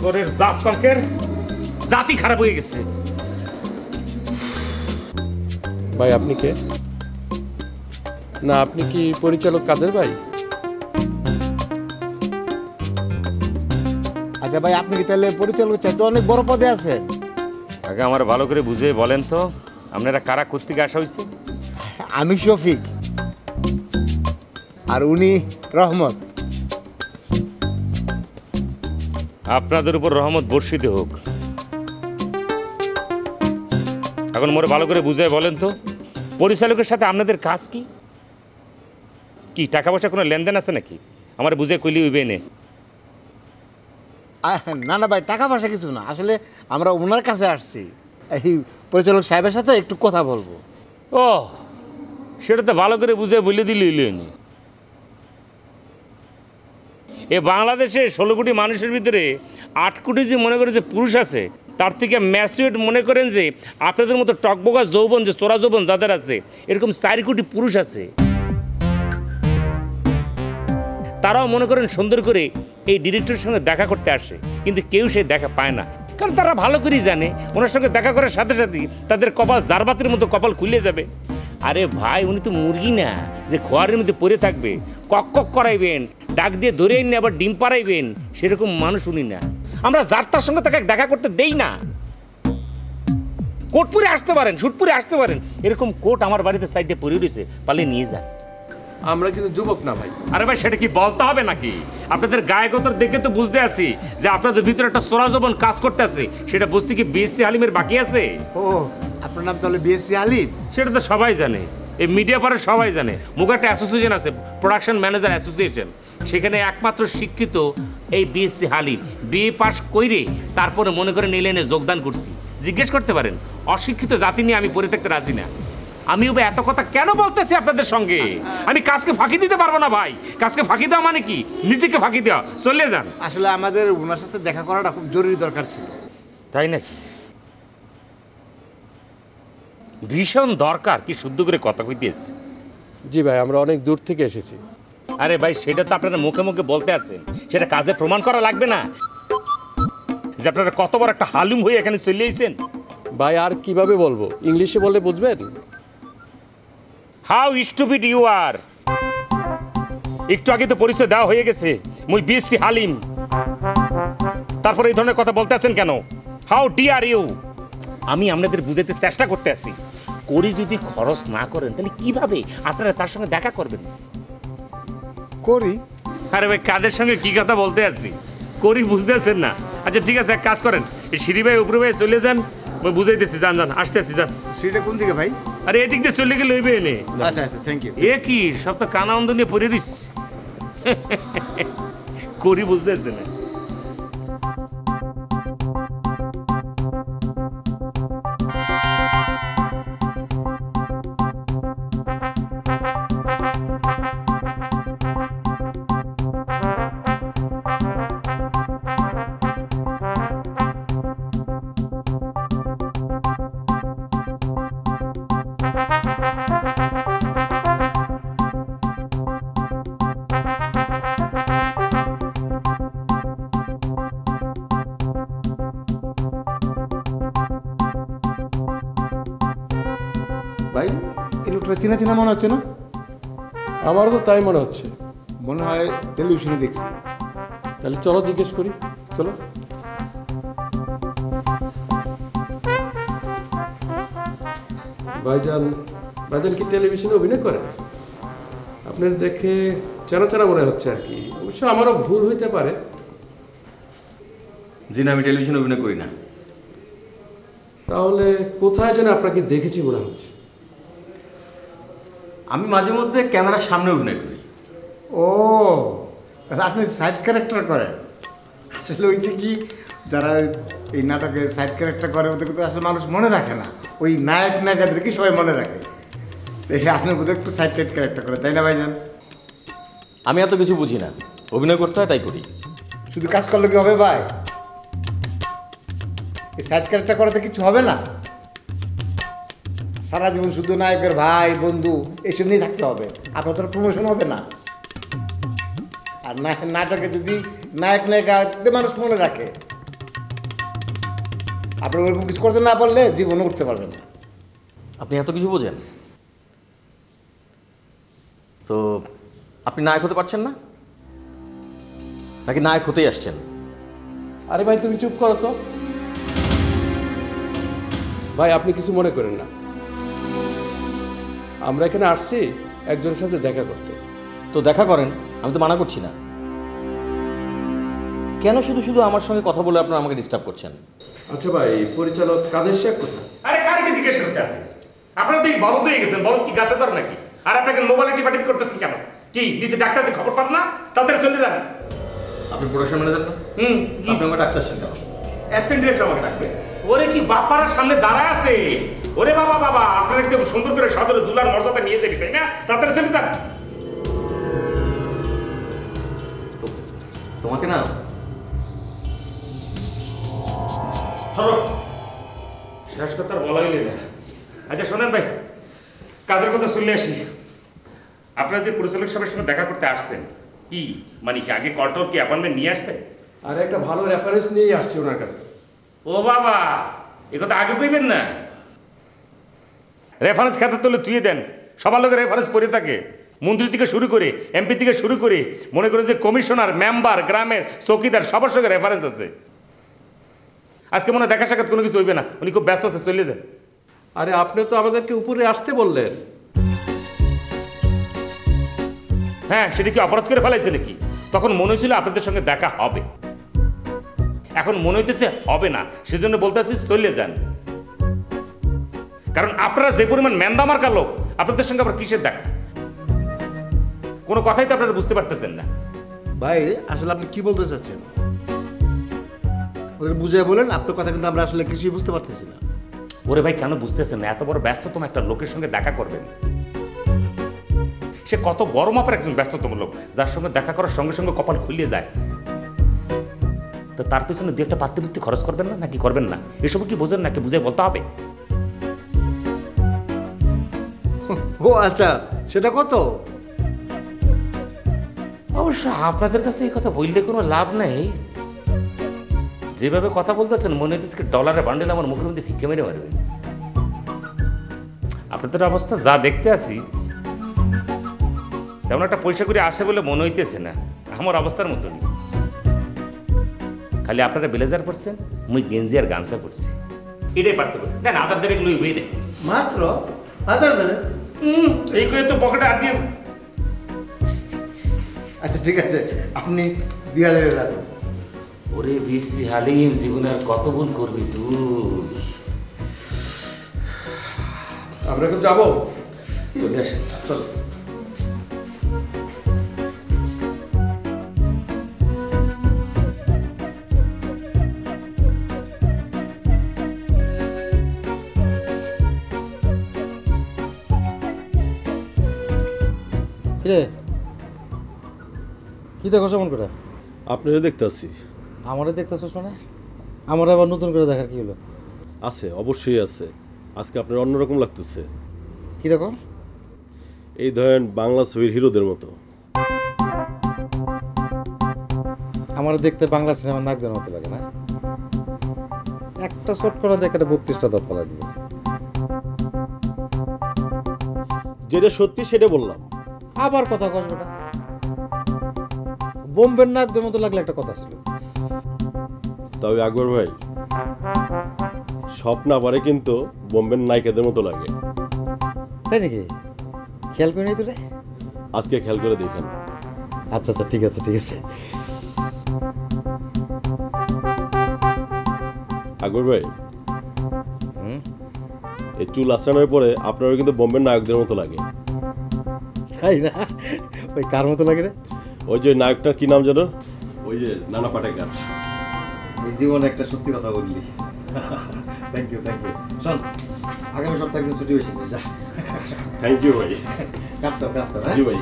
তোরের জাত কঙ্কের জাতি খারাপ হয়ে গেছে। ভাই আপনি কে? না আপনি কি পরিচালক কাদের ভাই? আচ্ছা ভাই, আপনি কি তাহলে পরিচালক চাইতে অনেক বড় পদে আছেন? আগে আমার ভালো করে বুঝে বলেন তো, আপনারা কারা কোত্থেকে আসা হয়েছে? আমি শফিক আর উনি রহমত। আপনাদের উপর রহমত বর্ষিত হোক। এখন মোরে ভালো করে বুঝে বলেন তো, পরিচালকের সাথে আপনাদের কাজ কি? কি টাকা পয়সা কোনো লেনদেন আছে নাকি? আমার বুঝে কইলি হইবে নে। না না ভাই, টাকা পয়সা কিছু না, আসলে আমরা ওনার কাছে আসছি, এই পরিচালক সাহেবের সাথে একটু কথা বলবো। ও সেটা তো ভালো করে বুঝে বলে দিলি। এ বাংলাদেশে 16 কোটি মানুষের ভিতরে 8 কোটি যে মনে করে যে পুরুষ আছে, তার থেকে ম্যাচিউরড মনে করেন যে আপনাদের মতো টকবগা যৌবন, যে চোরা যৌবন যাদের আছে, এরকম 4 কোটি পুরুষ আছে। তারাও মনে করেন সুন্দর করে এই ডিরেক্টরের সঙ্গে দেখা করতে আসে, কিন্তু কেউ সে দেখা পায় না, কারণ তারা ভালো করেই জানে ওনার সঙ্গে দেখা করার সাথে সাথেই তাদের কপাল জারবাতির মতো কপাল খুলে যাবে। আরে ভাই, উনি তো মুরগি না যে খোয়ারের মধ্যে পড়ে থাকবে, কক কক করাইবেন, ডাক দিয়ে ধরে এনে আবার ডিম পাড়াইবেন, সেরকম মানুষ উনি না। আমরা যার তার সঙ্গে তাকে দেখা করতে দেই না। কোটপুরে আসতে পারেন, শুটপুরে আসতে পারেন, এরকম কোট আমার বাড়িতে সাইডে পড়ে রয়েছে, পালে নিয়ে যান। আমরা কিন্তু যুবক না ভাই। আরে ভাই, সেটা কি বলতে হবে নাকি? আপনাদের গায়কতার দেখে তো বুঝতে আছি যে আপনাদের ভিতরে একটা চোরা যৌবন কাজ করতে আছে। সেটা বুঝতে কি বিএসসি আলিমের বাকি আছে? ও, আপনার নাম তাহলে বিএসসি আলিম? সেটা তো সবাই জানে, এই মিডিয়া পারে সবাই জানে। মুখ একটা অ্যাসোসিয়েশন আছে, প্রোডাকশন ম্যানেজার অ্যাসোসিয়েশন, সেখানে একমাত্র শিক্ষিত এই বিএসসি হালিম। বিএ পাস কইরে তারপরে মনে করে নিলেনে যোগদান করছি। জিজ্ঞেস করতে পারেন, অশিক্ষিত জাতি নিয়ে আমি পড়ে থাকতে রাজি না। আমি এত কথা কেন বলতেছি আপনাদের সঙ্গে? আমি কাজকে ফাঁকি দিতে পারবো না ভাই। কাজকে ফাঁকি দেওয়া মানে কি? নিজেকে ফাঁকি দেওয়া। চলে যান। আসলে আমাদের ওনার সাথে দেখা করাটা খুব জরুরি দরকার ছিল। তাই নাকি? ভীষণ দরকার, কি শুদ্ধ করে কথা কইতেছি। জি ভাই, আমরা অনেক দূর থেকে এসেছি। আরে ভাই, সেটা তো আপনারা মুখে মুখে বলতে আছেন, সেটা কাজে প্রমাণ করা লাগবে না যে আপনারা কত বড় একটা হালুম হয়ে এখানে চলে এসেছেন? ভাই আর কিভাবে বলবো, ইংলিশে বললে বুঝবেন? How stupid you are. একটু আগে তো পরিচয় দেওয়া হয়ে গেছে, মুই বিএসসি হালিম। তারপরে এই ধরনের কথা বলতে আছেন কেন? How dare you. আমি আপনাদের বুঝাইতে চেষ্টা করতে আছি, করি যদি খরচ না করেন তাহলে কিভাবে আপনারা তার সঙ্গে দেখা করবেন? করি? আরে ভাই, কাদের সঙ্গে কি কথা বলতে আছি? করি বুঝতেছেন না? আচ্ছা ঠিক আছে, এক কাজ করেন, এই সিঁড়ি ভাই উপরে ভাই চলে যান, মই বুঝাইতেছি। যান যান, আসতে আসি, যান। সিঁড়িটা কোন দিকে ভাই? আরে এদিক দিয়ে চলে গেলে হইবে এনে। আচ্ছা আচ্ছা, থ্যাংক ইউ। এ কি সব তো কানা অন্ধ নিয়ে পড়ে দিচ্ছি। করি বুঝতেছে না। ভাই, এই লোকটা চেনা চেনা মনে হচ্ছে না? আমারও তো তাই মনে হচ্ছে। মনে হয় টেলিভিশনে দেখছি। তাহলে চলো জিজ্ঞেস করি। চলো। ভাইজান, ভাইজান কি টেলিভিশনে অভিনয় করে? আপনার দেখে চেনা চেনা মনে হচ্ছে আর কি। অবশ্য আমারও ভুল হইতে পারে। জি না, আমি টেলিভিশনে অভিনয় করি না। তাহলে কোথায় যেন আপনাকে দেখেছি মনে হচ্ছে। আমি মাঝে মধ্যে ক্যামেরার সামনে অভিনয় করি। ও, তাহলে আপনি সাইড ক্যারেক্টার করেন? আসলে ওই যে কি, যারা এই নাটকে সাইড ক্যারেক্টার করে ওদের তো আসলে মানুষ মনে রাখে না, ওই নায়ক নায়িকাদেরকে সবাই মনে রাখে। দেখে আপনি বোধহয় একটু সাইড টাইড ক্যারেক্টার করে, তাই না ভাইজান? আমি এত কিছু বুঝি না, অভিনয় করতে হয় তাই করি। শুধু কাজ করলে কি হবে ভাই? এই সাইড ক্যারেক্টার করাতে কিছু হবে না। সারা জীবন শুধু নায়কের ভাই বন্ধু এইসব নিয়ে থাকতে হবে, আপনার তো প্রমোশন হবে না। আর নাটকে যদি নায়ক নায়িকা মানুষ মনে রাখে, আপনি ওরকম কিছু করতে না পারলে জীবনে উঠতে পারবেন না। আপনি এত কিছু বোঝেন তো আপনি নায়ক হতে পারছেন না, নাকি নায়ক হতেই আসছেন? আরে ভাই, তুমি চুপ করো তো ভাই। আপনি কিছু মনে করেন না, আমরা এখানে আসছি একজনের সাথে দেখা করতে। তো দেখা করেন, আমি তো মানা করছি না। কেন শুধু শুধু আমার সঙ্গে কথা বলে আপনারা আমাকে ডিস্টার্ব করছেন? আচ্ছা ভাই, পরিচালক কাদের শেখ কোথায়? আরে কারকে জিজ্ঞেস করতে আছে? আপনারা তো বলদ হয়ে গেছেন, বলদ কি গাছে ধর নাকি? আর আপনাকে মোবাইলে টিপাটিপি করতেছেন কেন? কি নিচে ডাক্তার আছে, খবর পান না? তাড়াতাড়ি চলে যান। আপনি প্রোডাকশন ম্যানেজার না? আপনি আমাকে ডাক্তার আসছেন কেন? অ্যাসিস্ট্যান্ট ডিরেক্টর আমাকে ডাকবে। ওরে কি বাপার সামনে দাঁড়ায় আছে? ওরে বাবা বাবা, আপনারা একদম সুন্দর করে সদরে দুলার মর্যাদা নিয়ে যাবি, তাই না? তাড়াতাড়ি চলে যান। তোমাকে না শেষ কথা বলা হইলে না। আচ্ছা শোনেন ভাই, কাজের কথা শুনলে আসি। আপনারা যে পরিচালক সাহেবের সঙ্গে দেখা করতে আসছেন, কি মানে কি আগে কন্ট্রোল কি অ্যাপয়েন্টমেন্ট নিয়ে আসছেন? আর একটা ভালো রেফারেন্স নিয়েই আসছি ওনার কাছে। ও বাবা, এ কথা আগে কইবেন না। রেফারেন্স খাতা তুলে তুই দেন, সবার লোকের রেফারেন্স পড়ে থাকে। মন্ত্রী থেকে শুরু করে এমপি থেকে শুরু করে মনে করেন যে কমিশনার, মেম্বার, গ্রামের চৌকিদার, সবার সঙ্গে রেফারেন্স আছে। আজকে মনে দেখা সাক্ষাৎ কোনো কিছু হইবে না, উনি খুব ব্যস্ত আছে, চলে যান। আরে আপনি তো আমাদেরকে উপরে আসতে বললেন। হ্যাঁ, সেটা কি অপরাধ করে ফেলাইছে নাকি? তখন মনে হয়েছিল আপনাদের সঙ্গে দেখা হবে, এখন মনে হইতেছে হবে না, সেজন্য বলতেছি চলে যান। কারণ আপনারা যে পরিমাণ ম্যান্দা মার্কা লোক, আপনাদের সঙ্গে আবার কিসের দেখা? কোনো কথাই তো আপনারা বুঝতে পারতেছেন না। ভাই আসলে আপনি কি বলতে চাচ্ছেন ওদের বুঝিয়ে বলেন, আপনার কথা কিন্তু আমরা আসলে কিছুই বুঝতে পারতেছি না। ওরে ভাই কেন বুঝতেছেন না? এত বড় ব্যস্ততম একটা লোকের সঙ্গে দেখা করবেন, সে কত বড় মাপের একজন ব্যস্ততম লোক, যার সঙ্গে দেখা করার সঙ্গে সঙ্গে কপাল খুলিয়ে যায়। তো তার পিছনে দু একটা পাত্রবৃত্তি খরচ করবেন না নাকি করবেন না? এসব কি বোঝেন নাকি? বুঝে বলতে হবে। ও আচ্ছা, সেটা কত? অবশ্য আপনাদের কাছে এই কথা বললে কোনো লাভ নেই। যেভাবে কথা বলতেছেন মনে হচ্ছে ডলারের বান্ডেল আমার মুখের মধ্যে ফিকে মেরে মারবে। আপনাদের অবস্থা যা দেখতে আছি তেমন একটা পয়সা করে আসে বলে মনে হইতেছে না। আমার অবস্থার মতনই, খালি আপনারা ব্লেজার পরছেন, মুই গেঞ্জি আর গামছা পরছি, এটাই পার্থক্য। দেন 1000 দেড়েক লই হই না, মাত্র 1000 দেড়েক। এই করে তো পকেটে হাত দিয়ে। আচ্ছা ঠিক আছে, আপনি 2000 রাখুন। ওরে বেশি হালিম, জীবনে আর কত ভুল করবি তুই? আমরা এখন যাবো, চলে আসেন। চলো। কিরে কি দেখো মন করে? আপনারা দেখতে আসি। আমারে দেখতেছো মানে? আমার আবার নতুন করে দেখার কি হলো? আছে, অবশ্যই আছে। আজকে আপনার অন্যরকম লাগতেছে। কিরকম? এই ধরেন বাংলা ছবির হিরোদের মতো। আমার দেখতে বাংলা সিনেমার নায়কদের মতো লাগে না? একটা শট করা দেখে 32টা দাঁত ফেলা দিব। যেটা সত্যি সেটা বললাম। আবার কথা কস বেটা, বোম্বের নায়কদের মতো লাগলে একটা কথা ছিল। তবে আকবর ভাই, সব না পারে কিন্তু বোম্বের নায়িকাদের মতো লাগে। তাই নাকি? খেয়াল করে নেই তোরে? আজকে খেয়াল করে দেখেন। আচ্ছা আচ্ছা, ঠিক আছে ঠিক আছে। আকবর ভাই, এই চুল আঁচড়ানোর পরে আপনারও কিন্তু বোম্বের নায়কদের মতো লাগে। তাই না? ওই কার মতো লাগে রে? ওই যে নায়কটার কি নাম জানো? ওই যে নানা পাটেকর। এই জীবনে একটা সত্যি কথা বললি। Thank you thank you. শোন, আগামী সপ্তাহে একদিন ছুটি হয়েছে, যা। থ্যাংক ইউ ভাই। কাজ কর কাজ কর। জি ভাই।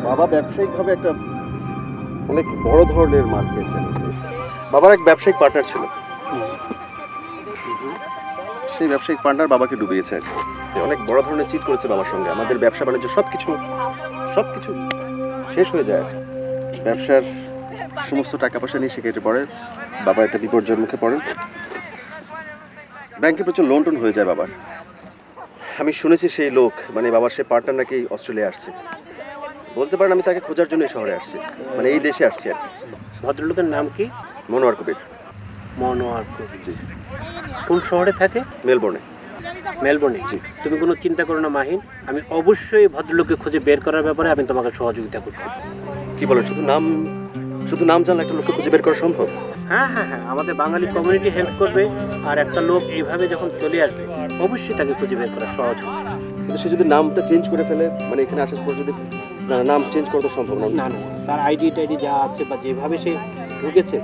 বাবা ব্যবসায়িকভাবে একটা অনেক বড় ধরনের মার খেয়েছেন। বাবার এক ব্যবসায়িক পার্টনার ছিল, সেই ব্যবসায়িক পার্টনার বাবাকে ডুবিয়েছে। অনেক বড় ধরনের চিট করেছে বাবার সঙ্গে। আমাদের ব্যবসা বাণিজ্য সবকিছু শেষ হয়ে যায়। ব্যবসার সমস্ত টাকা পয়সা নিয়ে সে কেটে পড়ে। বাবা একটা বিপর্যয়ের মুখে পড়েন। ব্যাংকে প্রচুর লোন টোন হয়ে যায় বাবার। আমি শুনেছি সেই লোক, মানে বাবার সেই পার্টনার নাকি অস্ট্রেলিয়া আসছে। বলতে পারেন আমি তাকে খোঁজার জন্য এই শহরে আসছি, মানে এই দেশে আসছি আর কি। ভদ্রলোকের নাম কি? মনোয়ার কবির। মনোয়ার কবির কোন শহরে থাকে? মেলবোর্নে। মেলবোর্নে? জি। তুমি কোনো চিন্তা করো না মাহিন, আমি অবশ্যই ভদ্রলোককে খুঁজে বের করার ব্যাপারে আমি তোমাকে সহযোগিতা করব। কি বলেন? শুধু নাম জানলে একটা লোককে খুঁজে বের করা সম্ভব? হ্যাঁ হ্যাঁ হ্যাঁ, আমাদের বাঙালি কমিউনিটি হেল্প করবে। আর একটা লোক এইভাবে যখন চলে আসবে অবশ্যই তাকে খুঁজে বের করা সহজ হবে। কিন্তু সে যদি নামটা চেঞ্জ করে ফেলে, মানে এখানে আসার পর যদি নাম চেঞ্জ করা তো সম্ভব না। না না, তার আইডি টাইডি যা আছে বা যেভাবে সে ঢুকেছে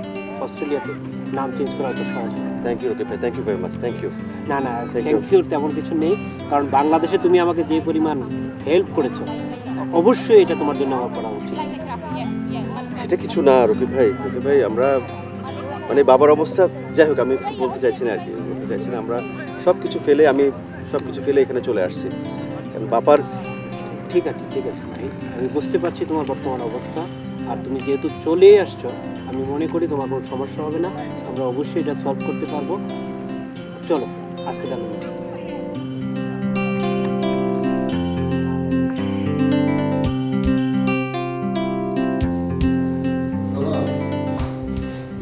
অস্ট্রেলিয়াতে, নাম চেঞ্জ করা তো সহজ হবে। Thank you. ওকে ভাই, thank you very much. Thank you. না না, থ্যাংক ইউ তেমন কিছু নেই, কারণ বাংলাদেশে তুমি আমাকে যে পরিমাণ হেল্প করেছো অবশ্যই এটা তোমার জন্য আমার করা উচিত। এটা কিছু না রকিব ভাই। রকিব ভাই, আমরা মানে বাবার অবস্থা, যাই হোক, আমি বলতে চাইছি না আর কি, বলতে চাইছি না। আমরা সব কিছু ফেলে এখানে চলে আসছি, কারণ বাবার। ঠিক আছে ঠিক আছে ভাই, আমি বুঝতে পারছি তোমার বর্তমান অবস্থা। আর তুমি যেহেতু চলে আসছো, আমি মনে করি তোমার কোনো সমস্যা হবে না, আমরা অবশ্যই এটা সলভ করতে পারবো। চলো আজকে তাহলে উঠি।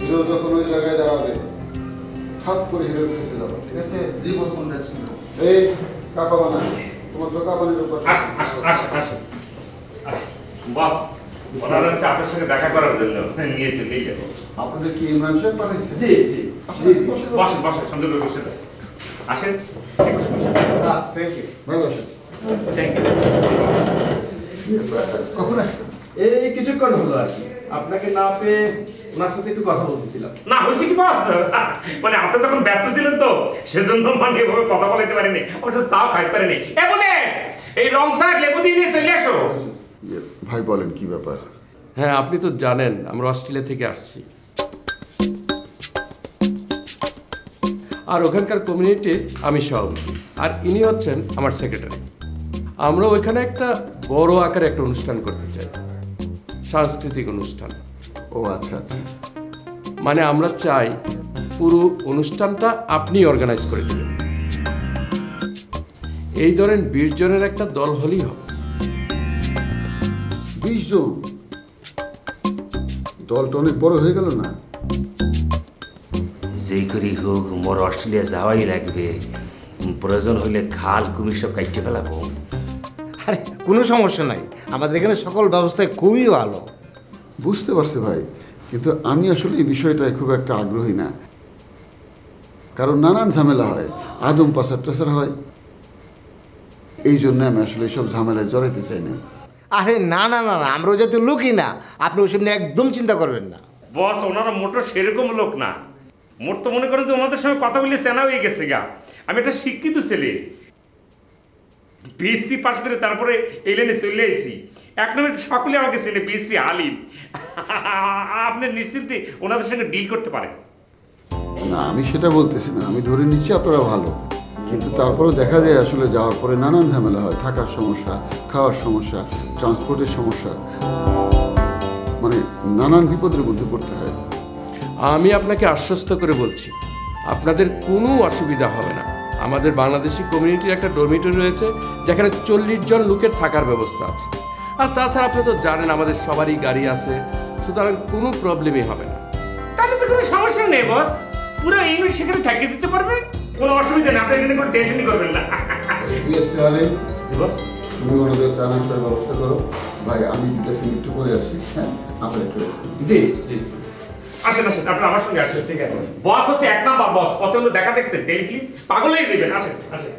হিরো যখন ওই জায়গায় দাঁড়াবে, হাত করে হিরোর কাছে যাবো, ঠিক আছে? জি বস, কোন টেনশন নেই। এই কাকা বানা, তোমার তো কাবানের উপর। আসে বস, ওনারা হচ্ছে আপনার সঙ্গে দেখা করার জন্য নিয়েছে। আপনাদের কি ইমরান সাহেব পাঠাইছে? জি জি বসেন বসেন, সুন্দর করে বসে আসেন। থ্যাংক ইউ ভাই, বসেন। Thank you. কখন আসছেন? এই কিছুক্ষণ হলো আর কি। আপনাকে না পেয়ে ওনার সাথে একটু কথা বলতেছিলাম। না হয়েছে কি বস, মানে আপনি তখন ব্যস্ত ছিলেন তো সেজন্য মানে এভাবে কথা বলতে পারেনি, অবশ্য চাও খাইতে পারেনি। এ বলে এই রং শাক লেবু দিয়ে নিয়ে চলে আসো। ভাই বলেন কি ব্যাপার? হ্যাঁ আপনি তো জানেন আমরা অস্ট্রেলিয়া থেকে আসছি, আর ওখানকার কমিউনিটির আমি সভাপতি, আর ইনি হচ্ছেন আমার সেক্রেটারি। আমরা ওইখানে একটা বড় আকারে একটা অনুষ্ঠান করতে চাই, সাংস্কৃতিক অনুষ্ঠান। ও আচ্ছা আচ্ছা। মানে আমরা চাই পুরো অনুষ্ঠানটা আপনি অর্গানাইজ করে দেবেন। এই ধরেন 20 জনের একটা দল হলেই হবে। 20 জন? দলটা অনেক বড় হয়ে গেল না? যেই করি হোক মোর অস্ট্রেলিয়া যাওয়াই লাগবে, প্রয়োজন হইলে খাল কুমির সব কাটতে ফেলাবো। আরে কোনো সমস্যা নাই, আমাদের এখানে সকল ব্যবস্থায় খুবই ভালো। বুঝতে পারছি ভাই, কিন্তু আমি আসলে এই বিষয়টায় খুব একটা আগ্রহী না, কারণ নানান ঝামেলা হয়, আদম পাচার টাচার হয়, এই জন্য আমি আসলে এইসব ঝামেলায় জড়াইতে চাই না। আরে না না না, আমরাও যাতে লোকই না, আপনি ওইসব নিয়ে একদম চিন্তা করবেন না। বস ওনারা মোটর সেরকম লোক না, মোট তো মনে করেন যে ওনাদের সঙ্গে কথা বলে চেনা হয়ে গেছে গা। আমি একটা শিক্ষিত ছেলে, বিএসসি পাস করে তারপরে এই লাইনে চলে এসেছি। এক নম্বর সকলে আমাকে চেনে বিএসসি আলিম। আপনি নিশ্চিন্তে ওনাদের সঙ্গে ডিল করতে পারেন। না আমি সেটা বলতেছি না, আমি ধরে নিচ্ছি আপনারা ভালো, কিন্তু তারপরেও দেখা যায় আসলে যাওয়ার পরে নানান ঝামেলা হয়, থাকার সমস্যা, খাওয়ার সমস্যা, ট্রান্সপোর্টের সমস্যা, মানে নানান বিপদের মধ্যে পড়তে হয়। আমি আপনাকে আশ্বস্ত করে বলছি আপনাদের কোনো অসুবিধা হবে না। আমাদের বাংলাদেশি কমিউনিটির একটা ডরমিটরি রয়েছে যেখানে 40 জন লোকের থাকার ব্যবস্থা আছে, আর তাছাড়া আপনি তো জানেন আমাদের সবারই গাড়ি আছে, সুতরাং কোনো প্রবলেমই হবে না। তাহলে তো কোনো সমস্যা নেই বস, পুরো ইংলিশ সেখানে থেকে যেতে পারবে, কোনো অসুবিধা নেই, আপনি এখানে কোনো টেনশনই করবেন না। বিএসসি আলিম, তুমি ওনাদের চা নাস্তার ব্যবস্থা করো। ভাই আমি দুটা সিট একটু করে আসি, হ্যাঁ আপনার একটু জি জি আসেন আসেন, আপনি আমার সঙ্গে আসেন। ঠিক আছে বস হচ্ছে 1 নাম্বার বস, কত দেখা দেখছেন টেলিফিল্ম, পাগল হয়ে যাবেন। আসেন আসেন।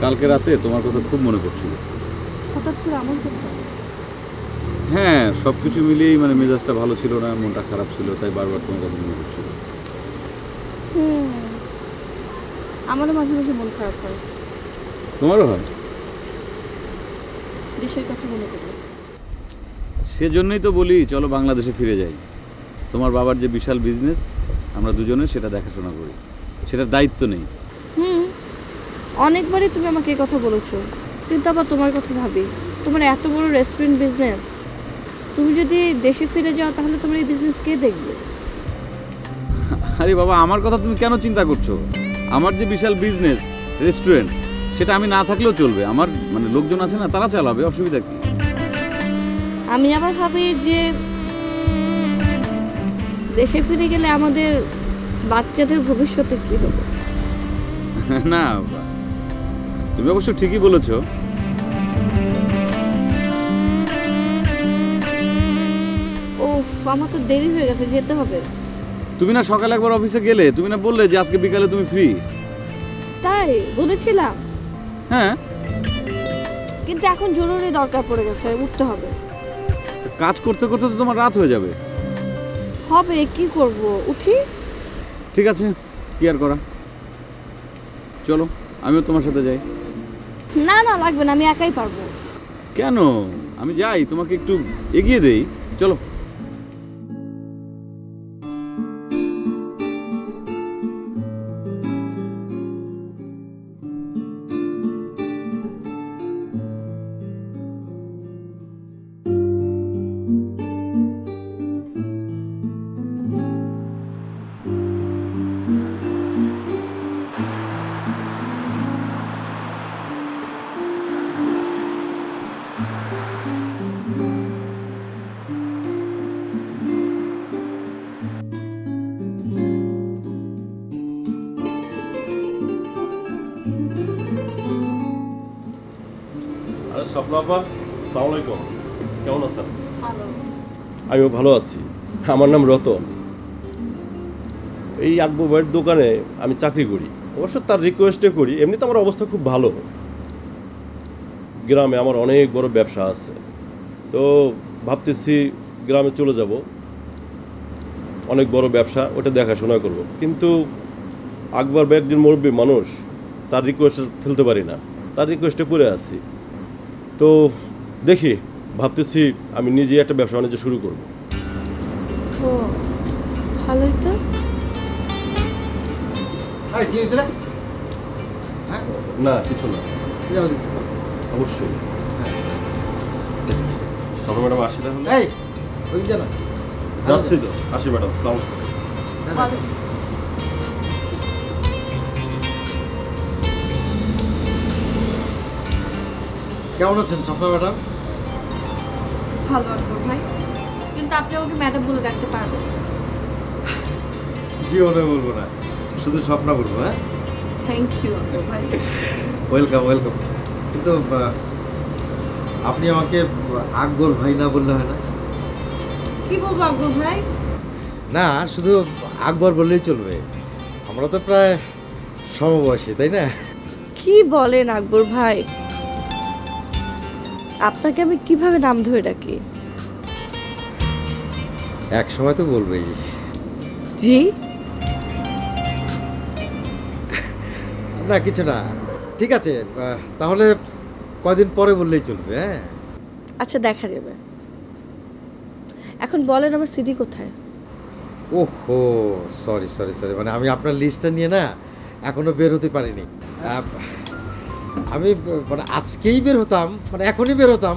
কালকে রাতে তোমার কথা খুব মনে পড়ছিল। হঠাৎ করে আমার কথা? হ্যাঁ সব কিছু মিলিয়েই মানে মেজাজটা ভালো ছিল না, মনটা খারাপ ছিল, তাই বারবার তোমার কথা মনে পড়ছিল। আমারও মাঝে মাঝে মন খারাপ হয়। তোমারও হয়? দেশের কথা মনে পড়ে। সেজন্যই তো বলি চলো বাংলাদেশে ফিরে যাই। তোমার বাবার যে বিশাল বিজনেস, আমরা দুজনে সেটা দেখাশোনা করি, সেটার দায়িত্ব নেই। অনেকবারই তুমি আমাকে এই কথা বলেছো, কিন্তু আবার তোমার কথা ভাবি। তোমার এত বড় রেস্টুরেন্ট বিজনেস, তুমি যদি দেশে ফিরে যাও তাহলে তোমার এই বিজনেস কে দেখবে? আরে বাবা আমার কথা তুমি কেন চিন্তা করছো? আমার যে বিশাল বিজনেস রেস্টুরেন্ট, সেটা আমি না থাকলেও চলবে, আমার মানে লোকজন আছে না, তারা চালাবে, অসুবিধা কি? আমি আবার ভাবি যে দেশে ফিরে গেলে আমাদের বাচ্চাদের ভবিষ্যতে কি হবে। না তুমি অবশ্য ঠিকই বলেছো। ও আমার তো দেরি হয়ে গেছে, যেতে হবে। তুমি না সকালে একবার অফিসে গেলে, তুমি না বললে যে আজকে বিকালে তুমি ফ্রি? তাই বলেছিলাম, হ্যাঁ, কিন্তু এখন জরুরি দরকার পড়ে গেছে, উঠতে হবে। কাজ করতে করতে তো তোমার রাত হয়ে যাবে। হবে, কি করব, উঠি। ঠিক আছে, কি আর করা, চলো আমিও তোমার সাথে যাই। না না লাগবে না, আমি একাই পারবো। কেন? আমি যাই, তোমাকে একটু এগিয়ে দেই, চলো। স্বপ্না আপা, আসসালামু আলাইকুম। কেমন আছেন? আমিও ভালো আছি। আমার নাম রতন। এই আকবর ভাইয়ের দোকানে আমি চাকরি করি, অবশ্য তার রিকোয়েস্টে করি। এমনিতে আমার অবস্থা খুব ভালো, গ্রামে আমার অনেক বড় ব্যবসা আছে, তো ভাবতেছি গ্রামে চলে যাব, অনেক বড় ব্যবসা, ওটা দেখাশোনা করব। কিন্তু আকবর ভাই একজন মুরব্বী মানুষ, তার রিকোয়েস্ট ফেলতে পারি না, তার রিকোয়েস্টে পড়ে আছি। তো দেখি, ভাবতেছি আমি নিজেই একটা ব্যবসা বাণিজ্য শুরু করব। ও ভালোই তো। কি হয়েছিল? না কিছু না, অবশ্যই। সবাই ম্যাডাম আসি তাহলে। এই ওই জানা যাচ্ছি তো, আসি ম্যাডাম। আসসালামু আলাইকুম। কেমন আছেন স্বপ্না ম্যাডাম? ভালো আকবর ভাই, কিন্তু আপনি আমাকে ম্যাডাম বলে ডাকতে পারবেন? জীবনে বলবো না, শুধু স্বপ্না বলবো। হ্যাঁ, থ্যাংক ইউ আকবর ভাই। Welcome welcome. কিন্তু আপনি আমাকে আকবর ভাই না বললে হয় না? কি বলবো আকবর ভাই? না, শুধু আকবর বললেই চলবে, আমরা তো প্রায় সমবয়সী, তাই না? কি বলেন আকবর ভাই, আপনাকে আমি কিভাবে নাম ধরে ডাকি? এক সময় তো বলবেই। জি না, কিছু না, ঠিক আছে, তাহলে কয়দিন পরে বললেই চলবে। হ্যাঁ আচ্ছা, দেখা যাবে। এখন বলেন আমার সিডি কোথায়? ওহো, সরি সরি সরি, মানে আমি আপনার লিস্টটা নিয়ে না এখনো বের হতে পারিনি। আমি মানে আজকেই বের হতাম, মানে এখনই বের হতাম,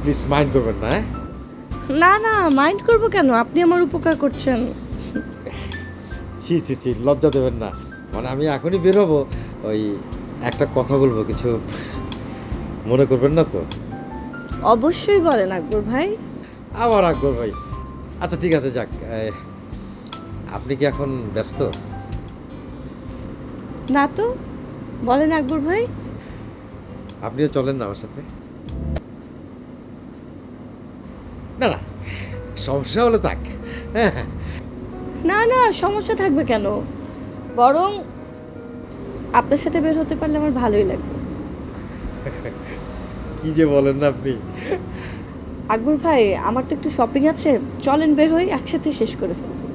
প্লিজ মাইন্ড করবেন না। না না, মাইন্ড করবো কেন, আপনি আমার উপকার করছেন। ছি ছি ছি, লজ্জা দেবেন না, মানে আমি এখনই বের হবো, ওই একটা কথা বলবো, কিছু মনে করবেন না তো? অবশ্যই বলেন আকবর ভাই। আবার আকবর ভাই, আচ্ছা ঠিক আছে, যাক, আপনি কি এখন ব্যস্ত? না তো, বলেন আকবর ভাই। আপনিও চলেন না আমার সাথে? না না, সমস্যা হলে থাক। হ্যাঁ হ্যাঁ, না না, সমস্যা থাকবে কেন, বরং আপনার সাথে বের হতে পারলে আমার ভালোই লাগবে। কি যে বলেন না আপনি। আকবর ভাই, আমার তো একটু শপিং আছে, চলেন বের হই, একসাথে শেষ করে ফেলবো।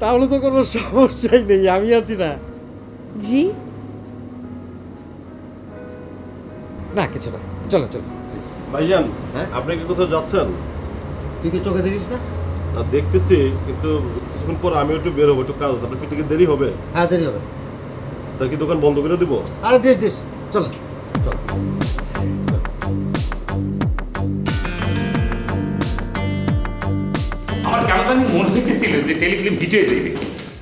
তাহলে তো কোনো সমস্যাই নেই, আমি আছি না। জি না, কিছু না, চলো চলো প্লিজ। ভাইজান, আপনি কি কোথাও যাচ্ছেন? তুই কি চোখে দেখিস না? না, দেখতেছি, কিন্তু কিছুক্ষণ পর আমিও একটু বের হবো, একটু কাজ আছে। আপনার ফিরতে দেরি হবে? হ্যাঁ, দেরি হবে। তা কি দোকান বন্ধ করে দিব? আরে দেশ দেশ, চলো চলো। আমার কেমন জানি মনে হইতেছিল যে টেলিফিল্ম হিট হয়ে যাবে।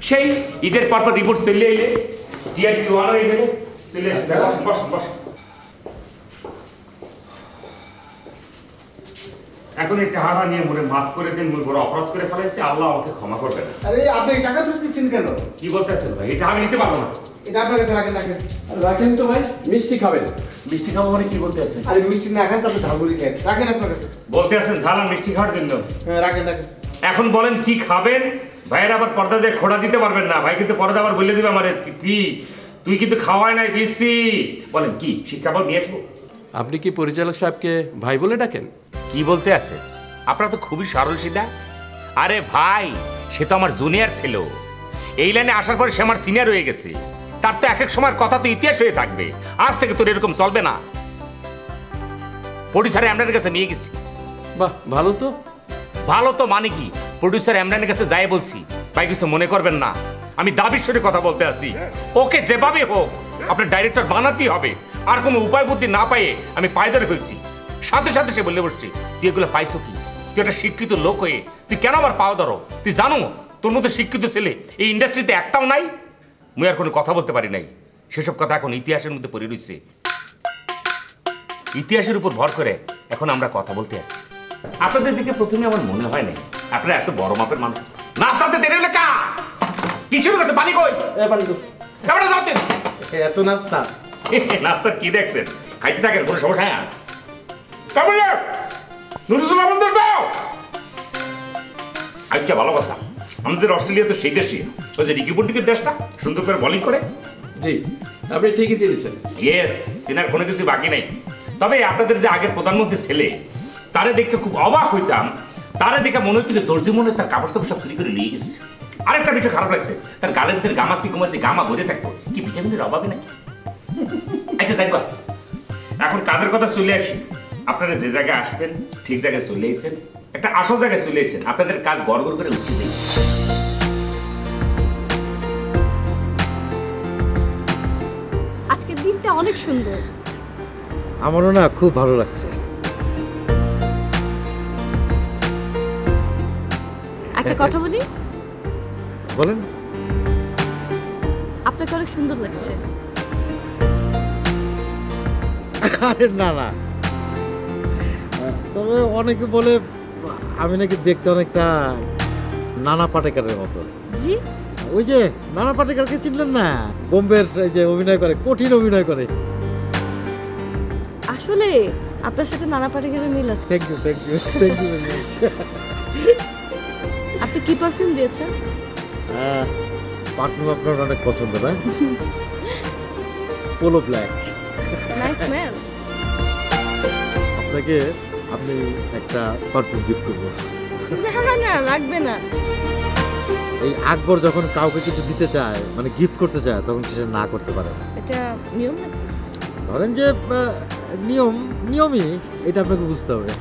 সেই ঈদের পরপর রিপোর্ট চলে এলে, টিআরপি ওয়ান হয়ে গেলে, চলে এসে বসেন বসেন বসেন। এখন এই টাকা নিয়ে মনে মাফ করে দেন, মই বড় অপরাধ করে ফেলাইছি, আল্লাহ আমাকে ক্ষমা করবেন। আরে আপনি টাকা তুলতে দিচ্ছেন কেন? কি বলতেছেন ভাই, এটা আমি নিতে পারবো না। এটা আপনার কাছে রাখেন রাখেন। রাখেন তো ভাই, মিষ্টি খাবেন। মিষ্টি খাবো মানে কি বলতে আছেন? আরে মিষ্টি না খান তারপরে ঝালমুড়ি খান, রাখেন আপনার কাছে। বলতে আছেন ঝাল আর মিষ্টি খাওয়ার জন্য? হ্যাঁ, রাখেন রাখেন। এখন বলেন কি খাবেন? ভাইয়ের আবার পর্দা যে খোড়া দিতে পারবেন না, ভাই কিন্তু পর্দা আবার বলে দিবে আমারে, কি তুই কিন্তু খাওয়াই নাই বেশি। বলেন কি শিক্ষাবল নিয়ে আসবো? আপনি কি পরিচালক সাহেবকে ভাই বলে ডাকেন? কি বলতে আছে? আপনারা তো খুবই সরল সিধা। আরে ভাই, সে তো আমার জুনিয়র ছিল, এই লাইনে আসার পরে সে আমার সিনিয়র হয়ে গেছে। তার তো এক এক সময়ের কথা তো ইতিহাস হয়ে থাকবে। আজ থেকে তোর এরকম চলবে না। প্রডিউসার এমরানের কাছে নিয়ে গেছি। বাহ, ভালো তো। ভালো তো মানে কি, প্রডিউসার এমরানের কাছে যাই বলছি, ভাই কিছু মনে করবেন না, আমি দাবির সঙ্গে কথা বলতে আসি। ওকে যেভাবে হোক আপনার ডাইরেক্টর বানাতেই হবে। আর কোনো উপায় বুদ্ধি না পাইয়ে আমি পায়ে ধরে ফেলছি। সাথে সাথে সে বললে বসছি, তুই এগুলো পাইছো কি? তুই একটা শিক্ষিত লোক হয়ে তুই কেন আমার পাও ধরো? তুই জানো তোর মতো শিক্ষিত ছেলে এই ইন্ডাস্ট্রিতে একটাও নাই। মুই আর কোনো কথা বলতে পারি নাই। সেসব কথা এখন ইতিহাসের মধ্যে পড়ে রয়েছে। ইতিহাসের উপর ভর করে এখন আমরা কথা বলতে আসছি। আপনাদের দিকে প্রথমে আমার মনে হয় না আপনারা এত বড় মাপের মানুষ। নাস্তাতে দেরি হলে কা কি শুরু করতে? পানি কই? পানি তো এবারে যাচ্ছেন এত নাস্তা? নাস্তা কি দেখছেন? খাইতে থাকেন, কোনো সমস্যা না। তাহলে নুরুজুল আমাদের যাও। আচ্ছা ভালো কথা, আমাদের অস্ট্রেলিয়া তো সেই দেশই, ওই যে রিকি পন্টিকের দেশটা সুন্দর করে বোলিং করে। জি, আপনি ঠিকই চিনেছেন। ইয়েস, সিনার কোনো কিছু বাকি নাই। তবে আপনাদের যে আগের প্রধানমন্ত্রী ছেলে, তারে দেখতে খুব অবাক হইতাম। তারে দেখে মনে হচ্ছে দর্জি মনে তার কাপড় সাপড় সব চুরি করে নিয়ে গেছে। আরেকটা বিষয় খারাপ লাগছে, তার গালের ভিতরে গামাসি গুমাসি গামা ভরে থাকতো, কি ভিটামিনের অভাবে নাকি? আচ্ছা যাইবা, এখন কাজের কথা চলে আসি। আপনারা যে জায়গায় আসছেন ঠিক জায়গায় চলে এসেছেন, একটা আসল জায়গায় চলে এসেছেন। আপনাদের কাজ গড় গড় করে উঠতে দেয়। আজকের দিনটা অনেক সুন্দর। আমারও না খুব ভালো লাগছে। একটা কথা বলি, বলেন। আপনাকে অনেক সুন্দর লাগছে। আরে না না, তবে অনেকে বলে আমি নাকি দেখতে অনেকটা নানা পাটেকারের মতো। জি, ওই যে নানা পাটেকারকে চিনলেন না? বোম্বের এই যে অভিনয় করে, কঠিন অভিনয় করে। আসলে আপনার সাথে নানা পাটেকারের মিল আছে। Thank you thank you thank you. আপনি কি পারফিউম দিয়েছেন? পারফিউম আপনার অনেক পছন্দ না? Polo Black. Nice smell. আপনাকে আপনি একটা পারফিউম গিফট করবো। না না, লাগবে না। এই আকবর যখন কাউকে কিছু দিতে চায়, মানে গিফট করতে চায়, তখন সে না করতে পারে না। এটা নিয়ম না? ধরেন যে নিয়মই, এটা আপনাকে বুঝতে হবে।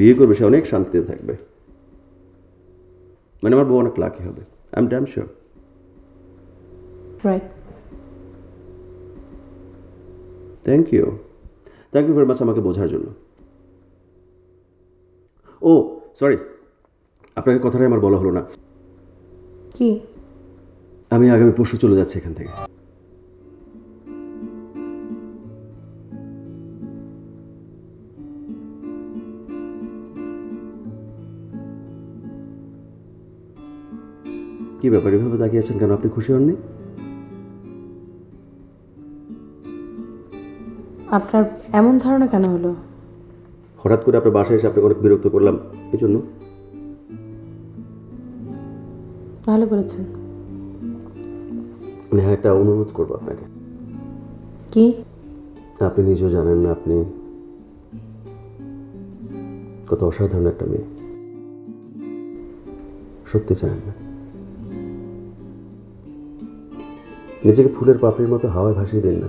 বিয়ে করবে সে অনেক শান্তিতে থাকবে, মানে আমার বউ অনেক লাকি হবে। I am damn sure. Right. Thank you very much আমাকে বোঝার জন্য। ও সরি, আপনাকে কথাটাই আমার বলা হলো না। কি? আমি আগামী পরশু চলে যাচ্ছি এখান থেকে। কি ব্যাপার এভাবে তাকিয়েছেন কেন? আপনি খুশি হননি? আপনার এমন ধারণা কেন হলো? হঠাৎ করে আপনার বাসায় এসে আপনাকে অনেক বিরক্ত করলাম, এই জন্য। ভালো করেছেন। নেহা, একটা অনুরোধ করবো আপনাকে। কি? আপনি নিজেও জানেন না আপনি কত অসাধারণ একটা মেয়ে। সত্যি জানেন না? নিজেকে ফুলের পাপড়ির মতো হাওয়ায় ভাসিয়ে দিন না,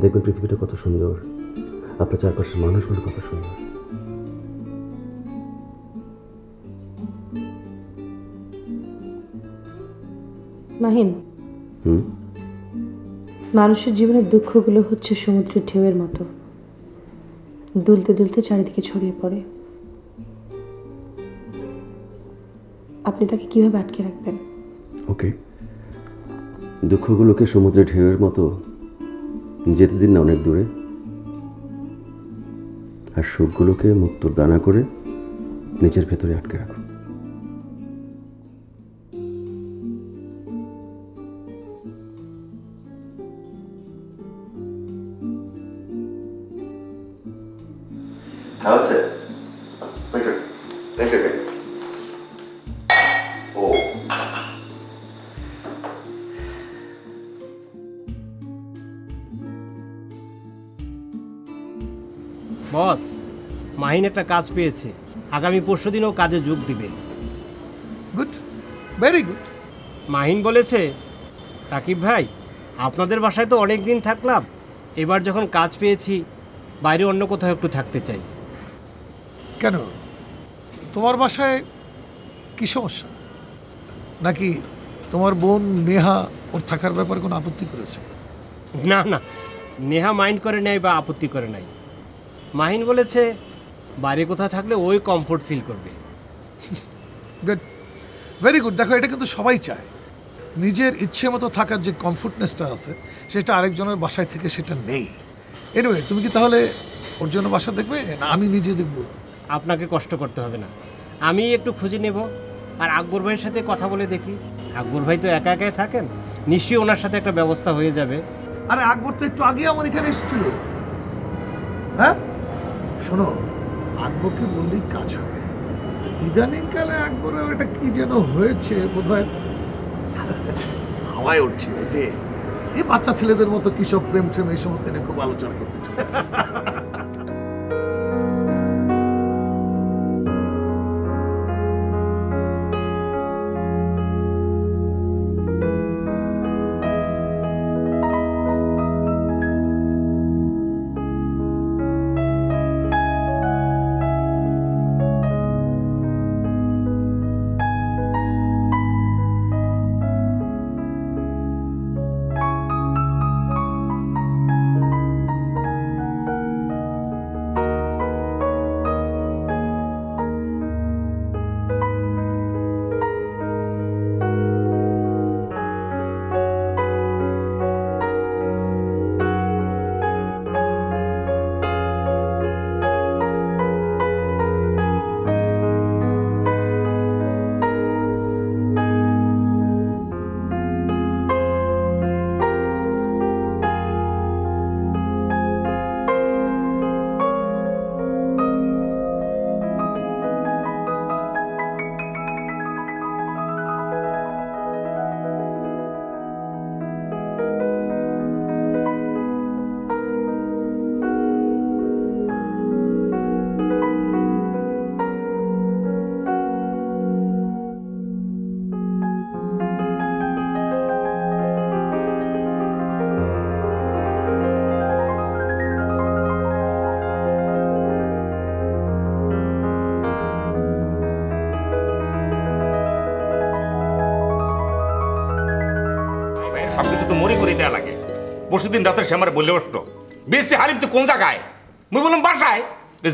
দেখবেন পৃথিবীটা কত সুন্দর, আপনার চারপাশের মানুষগুলো কত সুন্দর। মাহিন, মানুষের জীবনের দুঃখগুলো হচ্ছে সমুদ্রের ঢেউয়ের মতো, দুলতে দুলতে চারিদিকে ছড়িয়ে পড়ে। আপনি তাকে কিভাবে আটকে রাখবেন? ওকে, দুঃখগুলোকে সমুদ্রের ঢেউয়ের মতো যেতে দিন না অনেক দূরে, আর সুখগুলোকে মুক্তোর দানা করে নিজের ভেতরে আটকে রাখো। How's it? Thank you. Thank you. Oh. বস, মাহিন একটা কাজ পেয়েছে, আগামী পরশুদিনও কাজে যোগ দিবে। Good, very good. মাহিন বলেছে, রাকিব ভাই আপনাদের বাসায় তো অনেক দিন থাকলাম, এবার যখন কাজ পেয়েছি বাইরে অন্য কোথাও একটু থাকতে চাই। কেন, তোমার বাসায় কি সমস্যা? নাকি তোমার বোন নেহা ওর থাকার ব্যাপারে কোনো আপত্তি করেছে? না না, নেহা মাইন্ড করে নাই বা আপত্তি করে নাই। মাহিন বলেছে বাইরে কোথাও থাকলে ওই কমফোর্ট ফিল করবে। Good, very good. দেখো, এটা কিন্তু সবাই চায়, নিজের ইচ্ছে মতো থাকার যে কমফোর্টনেসটা আছে সেটা আরেকজনের বাসায় থেকে সেটা নেই। এনিওয়ে, তুমি কি তাহলে ওর জন্য বাসা দেখবে না আমি নিজে দেখব? আপনাকে কষ্ট করতে হবে না, আমি একটু খুঁজে নেব। আর আকবর ভাইয়ের সাথে কথা বলে দেখি। আকবর ভাই তো একা একাই থাকেন, নিশ্চয়ই ওনার সাথে একটা ব্যবস্থা হয়ে যাবে। আরে আকবর তো একটু আগে আমার এখানে এসেছিল। হ্যাঁ শোনো, আকবরকে বললেই কাজ হবে। ইদানিংকালে আকবরের এটা কি যেন হয়েছে, বোধহয় হাওয়ায় উঠছে। এই বাচ্চা ছেলেদের মতো কি সব প্রেম ট্রেম এই সমস্ত নিয়ে খুব আলোচনা করতে চায়। সবকিছু তো মরি করে দেওয়া লাগে। পরশুদিন রাতে সে আমার বলে উঠলো, বেশি হালিম তো কোন জায়গায়? মুই বললাম বাসায়।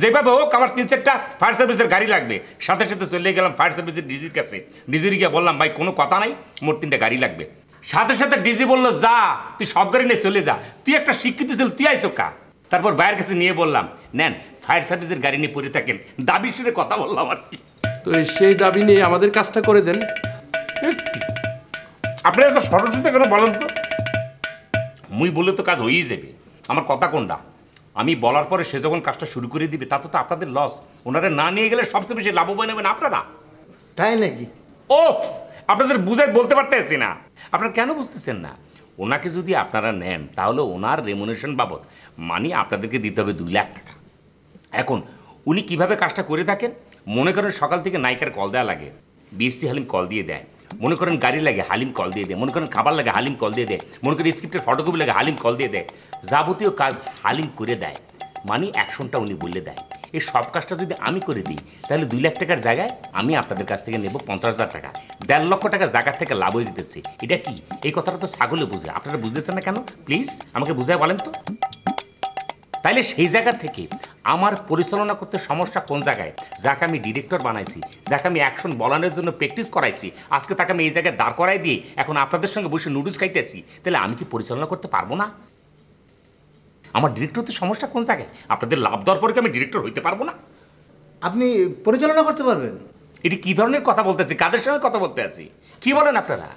যেভাবে হোক আমার 3-4টা ফায়ার সার্ভিসের গাড়ি লাগবে। সাথে সাথে চলে গেলাম ফায়ার সার্ভিসের ডিজির কাছে। ডিজির গিয়ে বললাম, ভাই কোনো কথা নাই, মোট 3টা গাড়ি লাগবে। সাথে সাথে ডিজি বললো, যা তুই সব গাড়ি নিয়ে চলে যা, তুই একটা শিক্ষিত ছিল, তুই আইসো কা? তারপর ভাইয়ের কাছে নিয়ে বললাম, নেন ফায়ার সার্ভিসের গাড়ি নিয়ে পড়ে থাকেন। দাবি শুনে কথা বললাম আর কি। তো সেই দাবি নিয়ে আমাদের কাজটা করে দেন। আপনারা তো সরস্বতী কেন বলেন তো? মুই বলে তো কাজ হয়েই যাবে। আমার কথা কোনটা? আমি বলার পরে সে যখন কাজটা শুরু করে দিবে তাতে তো আপনাদের লস। ওনারা না নিয়ে গেলে সবচেয়ে বেশি লাভবান হবেন আপনারা। তাই নাকি? ও, আপনাদের বুঝাই বলতে পারতেছি না। আপনারা কেন বুঝতেছেন না? ওনাকে যদি আপনারা নেন তাহলে ওনার রেমুনেশন বাবদ মানে আপনাদেরকে দিতে হবে 2 লাখ টাকা। এখন উনি কিভাবে কাজটা করে থাকেন? মনে করেন সকাল থেকে নায়িকার কল দেওয়া লাগে, বিএসসি হালিম কল দিয়ে দেয়। মনে করেন গাড়ি লাগে, হালিম কল দিয়ে দেয়। মনে করেন খাবার লাগে, হালিম কল দিয়ে দেয়। মনে করেন স্ক্রিপ্টের ফটোকপি লাগে, হালিম কল দিয়ে দেয়। যাবতীয় কাজ হালিম করে দেয়, মানে অ্যাকশনটা উনি বলে দেয়। এই সব কাজটা যদি আমি করে দিই তাহলে 2 লাখ টাকার জায়গায় আমি আপনাদের কাছ থেকে নেব 50,000 টাকা। 1.5 লক্ষ টাকা জায়গার থেকে লাভ হয়ে যেতেছে। এটা কি? এই কথাটা তো ছাগলে বুঝে, আপনারা বুঝতেছেন না কেন? প্লিজ আমাকে বুঝায় বলেন তো। তাইলে সেই জায়গা থেকে আমার পরিচালনা করতে সমস্যা কোন জায়গায়? যাকে আমি ডিরেক্টর বানাইছি, যাকে আমি অ্যাকশন বলানোর জন্য প্র্যাকটিস করাইছি, আজকে তাকে আমি এই জায়গায় দাঁড় করাই দিয়ে এখন আপনাদের সঙ্গে বসে নুডলস খাইতেছি, তাহলে আমি কি পরিচালনা করতে পারবো না? আমার ডিরেক্টর তো সমস্যা কোন জায়গায়? আপনাদের লাভ দেওয়ার পরে কি আমি ডিরেক্টর হইতে পারবো না? আপনি পরিচালনা করতে পারবেন? এটি কি ধরনের কথা বলতেছি? কাদের সঙ্গে কথা বলতে আছি? কি বলেন আপনারা?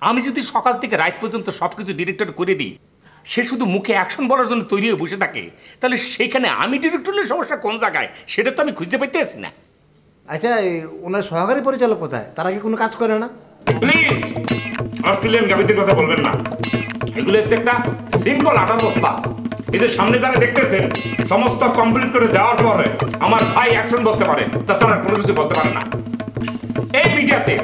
আমি যদি সকাল থেকে রাত পর্যন্ত সব কিছু ডিরেক্টর করে দিই, সে শুধু মুখে অ্যাকশন বলার জন্য তৈরি হয়ে বসে থাকে, তাহলে সেখানে আমি ডিরেক্টরের সমস্যা কোন জায়গায় সেটা তো আমি খুঁজে পাইতে আসি না। আচ্ছা, ওনার সহকারী পরিচালক কোথায়? তারা কি কোনো কাজ করে না? প্লিজ অস্ট্রেলিয়ান গাবিদের কথা বলবেন না। এগুলো হচ্ছে একটা সিম্পল আটার বস্তা। এই যে সামনে যারা দেখতেছেন, সমস্ত কমপ্লিট করে দেওয়ার পরে আমার ভাই অ্যাকশন বলতে পারে, তাছাড়া কোনো কিছু বলতে পারে না। এই মিডিয়াতে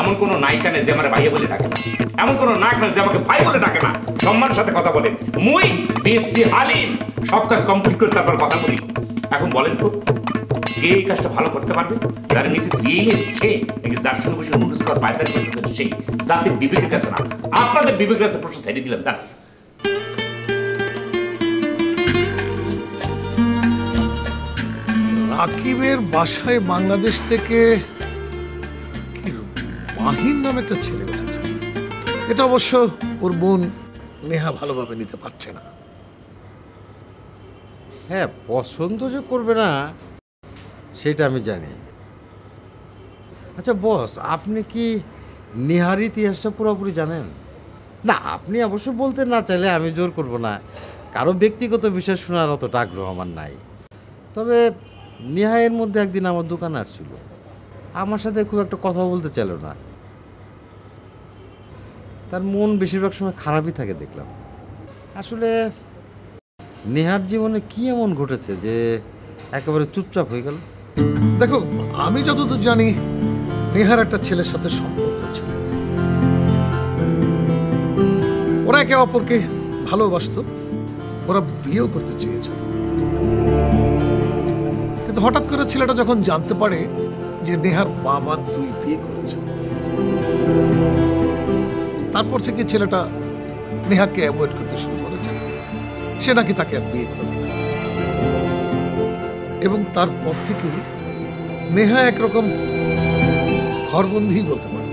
এমন কোনো নায়িকা নেই যে আমার ভাইয়া বলে ডাকে না, এমন কোনো নায়ক নেই যে আমাকে ভাই বলে ডাকে না, সম্মানের সাথে কথা বলে। মুই বিএসসি হালিম সব কাজ কমপ্লিট করে তারপর কথা বলি। এখন বলেন তো, কে এই কাজটা ভালো করতে পারবে? যারা নিচে দিয়ে সে নাকি যার সঙ্গে বসে নুডলস খাওয়ার পায়দারি করতেছেন সেই? যাদের বিবেকের কাছে না, আপনাদের বিবেকের কাছে প্রশ্ন ছেড়ে দিলাম। জান রাকিবের বাসায় বাংলাদেশ থেকে মাহিন নামে একটা ছেলে উঠেছে। এটা অবশ্য ওর বোন নেহা ভালোভাবে নিতে পারছে না। হ্যাঁ, পছন্দ যে করবে না সেটা আমি জানি। আচ্ছা বস, আপনি কি নেহার ইতিহাসটা পুরোপুরি জানেন? না, আপনি অবশ্য বলতে না চাইলে আমি জোর করব না, কারো ব্যক্তিগত বিষয় শোনার অতটা আগ্রহ আমার নাই। তবে নেহায়ের মধ্যে একদিন আমার দোকানে আসছিল, আমার সাথে খুব একটা কথা বলতে চাইল না। তার মন বেশিরভাগ সময় খারাপই থাকে দেখলাম। আসলে নেহার জীবনে কি এমন ঘটেছে যে একেবারে চুপচাপ হয়ে গেল? দেখো, আমি যতদূর জানি নেহার একটা ছেলের সাথে সম্পর্ক ছিল, ওরা একে অপরকে ভালোবাসত, ওরা বিয়েও করতে চেয়েছিল। কিন্তু হঠাৎ করে ছেলেটা যখন জানতে পারে যে নেহার বাবা 2 বিয়ে করেছে, তারপর থেকে ছেলেটা নেহাকে অ্যাভয়েড করতে শুরু করেছে। সে নাকি তাকে আর বিয়ে করবে না, এবং তারপর থেকে নেহা একরকম ঘরবন্দি বলতে পারে।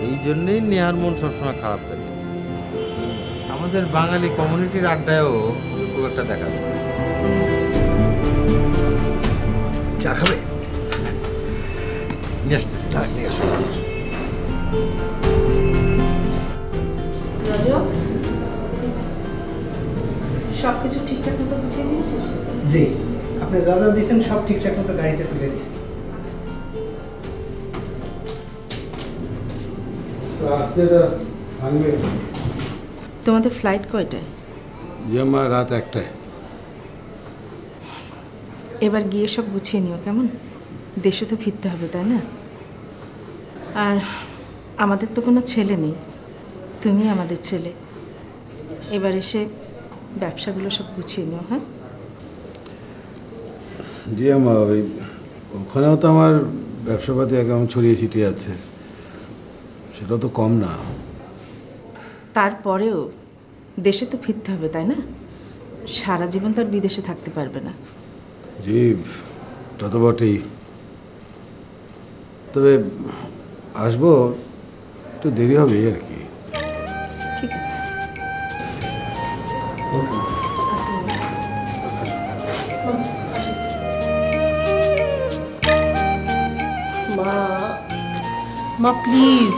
এই জন্যই নেহার মন সবসময় খারাপ থাকে। আমাদের বাঙালি কমিউনিটির আড্ডায়ও খুব একটা দেখা যায়। চা খাবে? নিয়ে আসতেছি। সবকিছু ঠিকঠাক মতো গুছিয়ে দিয়েছিস? জি, আপনি যা যা দিয়েছেন সব ঠিকঠাক মতো গাড়িতে তুলে দিয়েছি। তোমাদের ফ্লাইট কয়টায়? আমার রাত 1টায়। এবার গিয়ে সব গুছিয়ে নিও, কেমন? দেশে তো ফিরতে হবে, তাই না? আর আমাদের তো কোনো ছেলে নেই, তুমি আমাদের ছেলে। এবার এসে ব্যবসাগুলো সব গুছিয়ে নিও। হ্যাঁ জি আমা, ওই ওখানেও তো আমার ব্যবসাপাতি একদম ছড়িয়ে ছিটিয়ে আছে, সেটা তো কম না। তারপরেও দেশে তো ফিরতে হবে, তাই না? সারা জীবন তো আর বিদেশে থাকতে পারবে না। জি তা তো বটেই, তবে আসবো, একটু দেরি হবে আর কি। ঠিক আছে। মা, মা প্লিজ।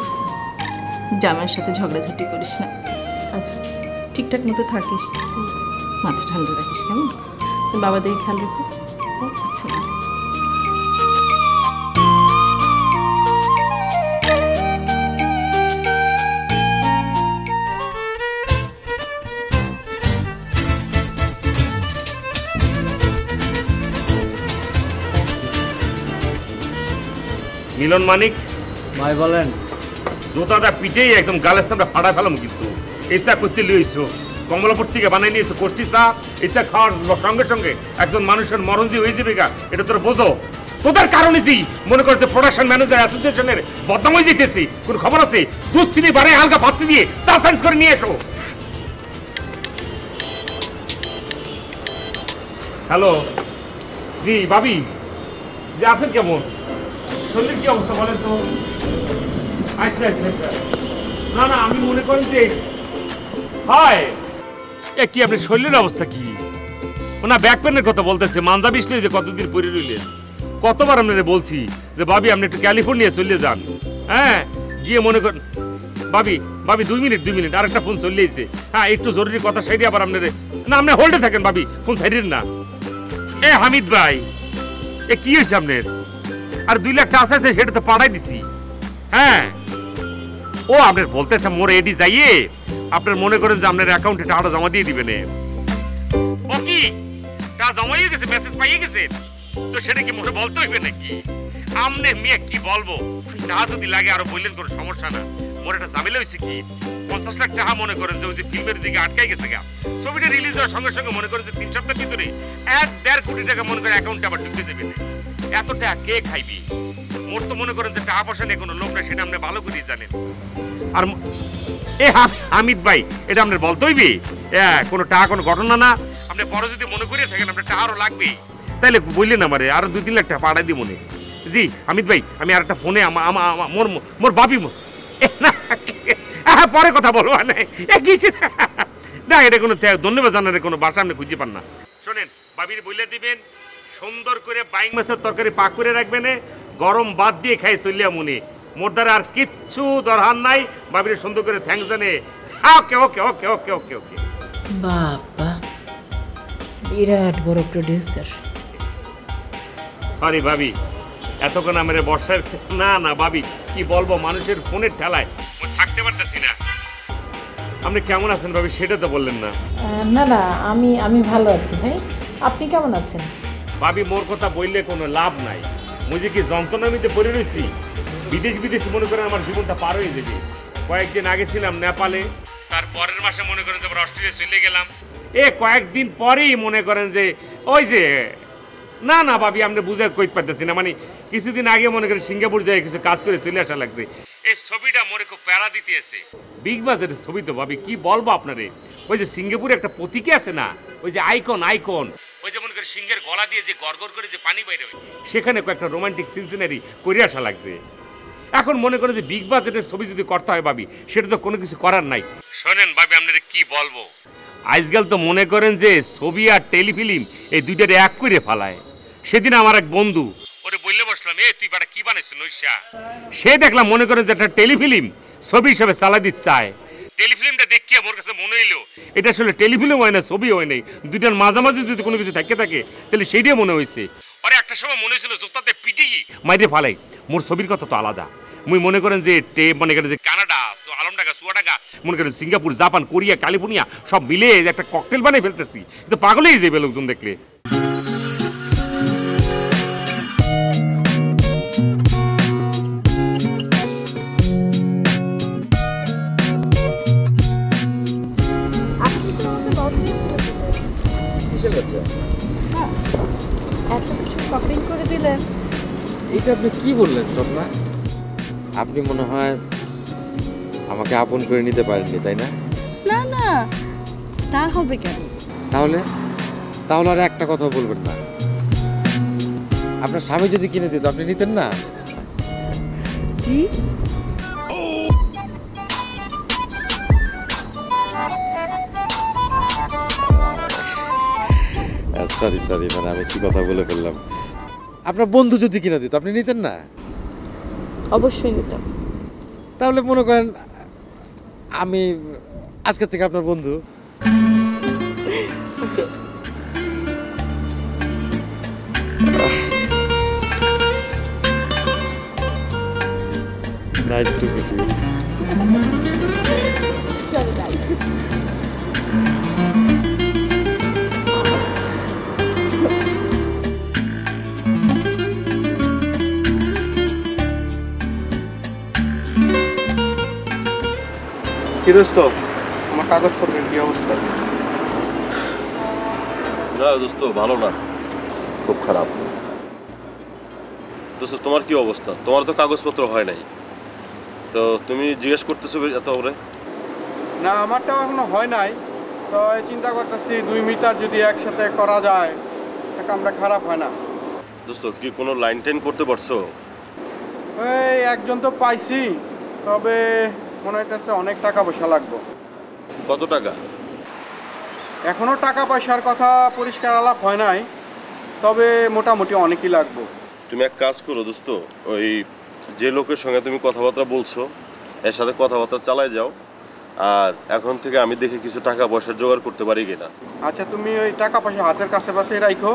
জামাইয়ের সাথে ঝগড়াঝাটি করিস না। আচ্ছা, ঠিকঠাক মতো থাকিস, মাথা ঠান্ডা রাখিস, কেমন? বাবা দেখে খেয়াল রেখো। আচ্ছা। মিলন মানিক ভাই বলেন। জোতাটা পিঠেই একদম গালের সামনে ফাটা ফেলাম, কিন্তু এইসা করতে লিয়েছো কমলাপুর থেকে বানাই নিয়েছো কষ্টি চা। এইসা খাওয়ার সঙ্গে সঙ্গে একজন মানুষের মরণ যে হয়ে যাবে, এটা তোর বোঝো? তোদের কারণে যে মনে করছে প্রোডাকশন ম্যানেজার অ্যাসোসিয়েশনের বদনাম হয়ে যেতেছি, কোন খবর আছে? দুধ চিনি বাড়াই হালকা ভাত দিয়ে চা সাইন্স করে নিয়ে এসো। হ্যালো, জি ভাবি, যে আছেন কেমন? শরীরের কি অবস্থা বলেন তো? আচ্ছা আচ্ছা আচ্ছা, না না আমি মনে করি যে হয় এ কি আপনার শরীরের অবস্থা কি? না ব্যাক পেনের কথা বলতেছে, মানজা বিশলে যে কতদিন পরে রইলেন। কতবার আপনারা বলছি যে ভাবি আপনি একটু ক্যালিফোর্নিয়া চলে যান, হ্যাঁ গিয়ে মনে করেন ভাবি ভাবি 2 মিনিট আরেকটা ফোন চলিয়েছে, হ্যাঁ একটু জরুরি কথা সাইডে আবার আপনার না আপনি হোল্ডে থাকেন ভাবি, ফোন সাইডেন না। এ হামিদ ভাই, এ কি হয়েছে আপনার? আর 2 লাখ টাকা আছে সেটা তো পাঠাই দিছি। হ্যাঁ ও আপনার বলতেছে মোর এডি যাইয়ে আপনার মনে করেন যে আপনার অ্যাকাউন্টে টাকাটা জমা দিয়ে দিবেন। ও কি টাকা জমা হয়ে গেছে, মেসেজ পাইয়ে গেছে, তো সেটা কি মনে বলতে হইবে নাকি? আমনে মেয়ে কি বলবো, টাকা যদি লাগে আরো বললেন কোনো সমস্যা না। মোর একটা ঝামেলা হয়েছে কি 50 লাখ টাকা মনে করেন যে ওই যে ফিল্মের দিকে আটকাই গেছে গা, ছবিটা রিলিজ হওয়ার সঙ্গে সঙ্গে মনে করেন যে 3 সপ্তাহের ভিতরে 1.5 কোটি টাকা মনে করেন অ্যাকাউন্টে আবার ঢুকে যাবে। এত টাকা কে খাইবি? মোর তো মনে করেন যে টাকা পয়সা নিয়ে কোনো লোক না, সেটা আপনি ভালো করেই জানেন। আর এ হামিদ ভাই, এটা আপনার বলতে হইবে কোনো টাকা কোনো ঘটনা না। আপনি পরে যদি মনে করিয়ে থাকেন আপনার টাকা আরও লাগবে, তাহলে বললেন আমারে আরো 2-3 লাখ টাকা পাঠাই দিই মনে। জি হামিদ ভাই, আমি আর একটা ফোনে মোর বাপি পরে কথা বলবো না, এটা কোনো ধন্যবাদ জানার কোনো ভাষা আপনি খুঁজে পান না। শোনেন, বাবির বলে দিবেন সুন্দর করে বাইং মাছের তরকারি পাক করে রাখবেন, গরম বাদ দিয়ে খাই চলিয়া মনে। মোর দ্বারা আর কিচ্ছু দরকার নাই, বাবির সুন্দর করে থ্যাঙ্কস জানে। ওকে ওকে ওকে ওকে ওকে ওকে। বাবা বিরাট বড় প্রোডিউসার। সরি ভাবি, এতক্ষণ আমার বর্ষার না না ভাবি কি বলবো, মানুষের ফোনের ঠেলায় থাকতে পারতেছি না। আপনি কেমন আছেন ভাবি সেটা তো বললেন না। না না আমি ভালো আছি ভাই, আপনি কেমন আছেন? ভাবি মোর কথা বললে কোনো লাভ নাই, মুঝে কি যন্ত্রণামিতে পড়ে রয়েছি। বিদেশ মনে করেন আমার জীবনটা পার হয়ে যাবে। কয়েকদিন আগে ছিলাম নেপালে, তার পরের মাসে মনে করেন যে আবার অস্ট্রেলিয়া চলে গেলাম। কয়েকদিন পরেই মনে করেন যে ওই যে না না ভাবি আপনি বুঝে কইতে পারতেছি না, মানে কিছুদিন আগে মনে করেন সিঙ্গাপুর যায় কিছু কাজ করে চলে আসা লাগছে। এই ছবিটা মনে খুব প্যারা দিতে এসে, বিগ বাজেটের ছবি তো ভাবি কি বলবো আপনারে। ওই যে সিঙ্গাপুরে একটা প্রতীকে আছে না, ওই যে আইকন ওই যে মনে করেন সিংহের গলা দিয়ে যে গড়গড় করে যে পানি বাইরে হয়, সেখানে কয়েকটা রোমান্টিক সিনসিনারি করে আসা লাগছে। এখন মনে করেন যে বিগ বাজেটের ছবি যদি করতে হয় ভাবি, সেটা তো কোনো কিছু করার নাই। শোনেন ভাবি আপনারা কি বলবো, আজকাল তো মনে করেন যে ছবি আর টেলিফিল্ম এই দুইটারে এক করে ফেলায়। সেদিন আমার এক বন্ধু ওরে বললে বসলাম, তুই বাটা কি বানাইছিস নৈশা, সে দেখলাম মনে করেন যে একটা টেলিফিল্ম ছবি হিসাবে চালা দিতে চায়। টেলিফিল্মটা দেখিয়ে আমার কাছে মনে হইলো এটা আসলে টেলিফিল্ম হয় না, ছবি হয় নাই, দুইটার মাঝামাঝি যদি কোনো কিছু থাকে তাহলে সেইটাই মনে হয়েছে। পরে একটা সময় মনে হয়েছিল জোতাতে পিটি মাইরে ফালাই। মোর ছবির কথা তো আলাদা, মুই মনে করেন যে মনে করেন যে কানাডা, আলমডাঙ্গা, চুয়াডাঙ্গা, মনে করেন সিঙ্গাপুর, জাপান, কোরিয়া, ক্যালিফোর্নিয়া সব মিলে একটা ককটেল বানিয়ে ফেলতেছি। তো পাগলেই যাবে লোকজন দেখলে। এত কিছু শপিং করে দিলেন, এইটা আপনি কি বললেন স্বপ্না? আপনি মনে হয় আমাকে আপন করে নিতে পারেননি, তাই না? না না তা হবে কেন? তাহলে আর একটা কথা বলবেন না। আপনার স্বামী যদি কিনে দিত আপনি নিতেন না? জি সরি মানে আমি কি কথা বলে ফেললাম। আপনার বন্ধু যদি কিনে দিত আপনি নিতেন না? অবশ্যই নিতাম। তাহলে মনে করেন আমি আজকে থেকে আপনার বন্ধু। Okay nice to meet you. চলো যাই। কি দোস্ত, আমার কাগজপত্রের কি অবস্থা? না দোস্ত ভালো না, খুব খারাপ। দোস্ত তোমার কি অবস্থা? তোমার তো কাগজপত্র হয় নাই, তো তুমি জিজ্ঞেস করতেছো এত করে? না আমারটাও এখনো হয় নাই, তো চিন্তা করতেছি 2 মিটার যদি একসাথে করা যায় আমরা খারাপ হয় না। দোস্ত কি কোনো লাইন টাইন করতে পারছো? এই একজন তো পাইছি, তবে মনে হইতেছে অনেক টাকা পয়সা লাগবে। কত টাকা? এখনো টাকা পয়সার কথা পরিষ্কার আলাপ হয় নাই, তবে মোটামুটি অনেকই লাগবে। তুমি এক কাজ করো দোস্ত, ওই যে লোকের সঙ্গে তুমি কথাবার্তা বলছো এর সাথে কথাবার্তা চালাই যাও, আর এখন থেকে আমি দেখি কিছু টাকা পয়সা জোগাড় করতে পারি কিনা। আচ্ছা, তুমি ওই টাকা পয়সা হাতের কাছে পাশে রাখো,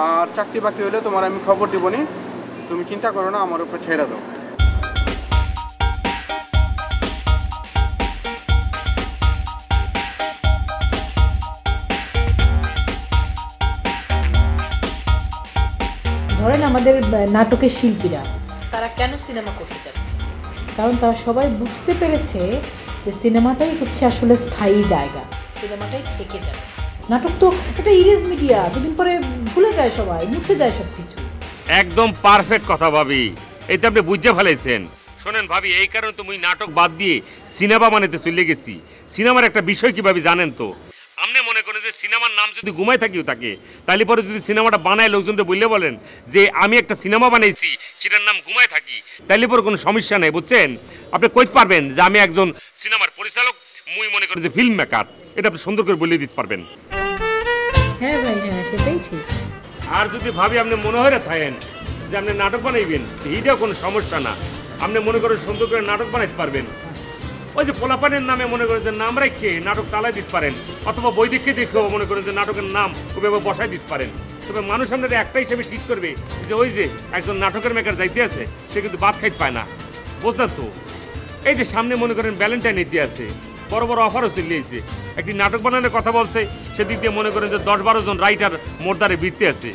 আর চাকরি বাকরি হলে তোমার আমি খবর দিবনি, তুমি চিন্তা করো না, আমার উপর ছেড়ে দাও। ধরেন আমাদের নাটকের শিল্পীরা তারা কেন সিনেমা করতে চাচ্ছে? কারণ তারা সবাই বুঝতে পেরেছে যে সিনেমাটাই হচ্ছে আসলে স্থায়ী জায়গা, সিনেমাটাই থেকে যাবে। নাটক তো এটা ইরেজ মিডিয়া, দুদিন পরে ভুলে যায় সবাই, মুছে যায় সব কিছু। একদম পারফেক্ট কথা ভাবি, এই তো আপনি বুঝতে ফেলাইছেন। শোনেন ভাবি, এই কারণে তো মুই নাটক বাদ দিয়ে সিনেমা বানাতে চলে গেছি। সিনেমার একটা বিষয় কি ভাবি জানেন তো? আপনি মনে করেন যে সিনেমার নাম যদি ঘুমাই থাকিও থাকে, তাহলে পরে যদি সিনেমাটা বানায় লোকজনকে বললে বলেন যে আমি একটা সিনেমা বানাইছি, সেটার নাম ঘুমায় থাকি, তাহলে পরে কোনো সমস্যা নেই, বুঝছেন? আপনি কইতে পারবেন যে আমি একজন সিনেমার পরিচালক, মুই মনে করেন যে ফিল্ম মেকার, এটা আপনি সুন্দর করে বলে দিতে পারবেন। হ্যাঁ ভাই, হ্যাঁ সেটাই ঠিক। আর যদি ভাবি আপনি মনে হয় থাকেন যে আপনি নাটক বানাইবেন, এইটাও কোনো সমস্যা না, আপনি মনে করেন সুন্দর করে নাটক বানাইতে পারবেন। ওই যে পোলাপানের নামে মনে করেন যে নাম রেখে নাটক চালাই দিতে পারেন, অথবা বই দেখে দেখেও মনে করেন যে নাটকের নাম ওইভাবে বসাই দিতে পারেন। তবে মানুষ আপনাদের একটা হিসেবে ঠিক করবে যে ওই যে একজন নাটকের মেকার যাইতে আছে, সে কিন্তু ভাত খাইতে পায় না, বুঝলেন তো? এই যে সামনে মনে করেন ভ্যালেন্টাইন ডে আছে, বড় বড় অফারও চলিয়েছে, একটি নাটক বানানোর কথা বলছে, সেদিক দিয়ে মনে করেন যে 10-12 জন রাইটার মোরদারে বৃত্তি আছে।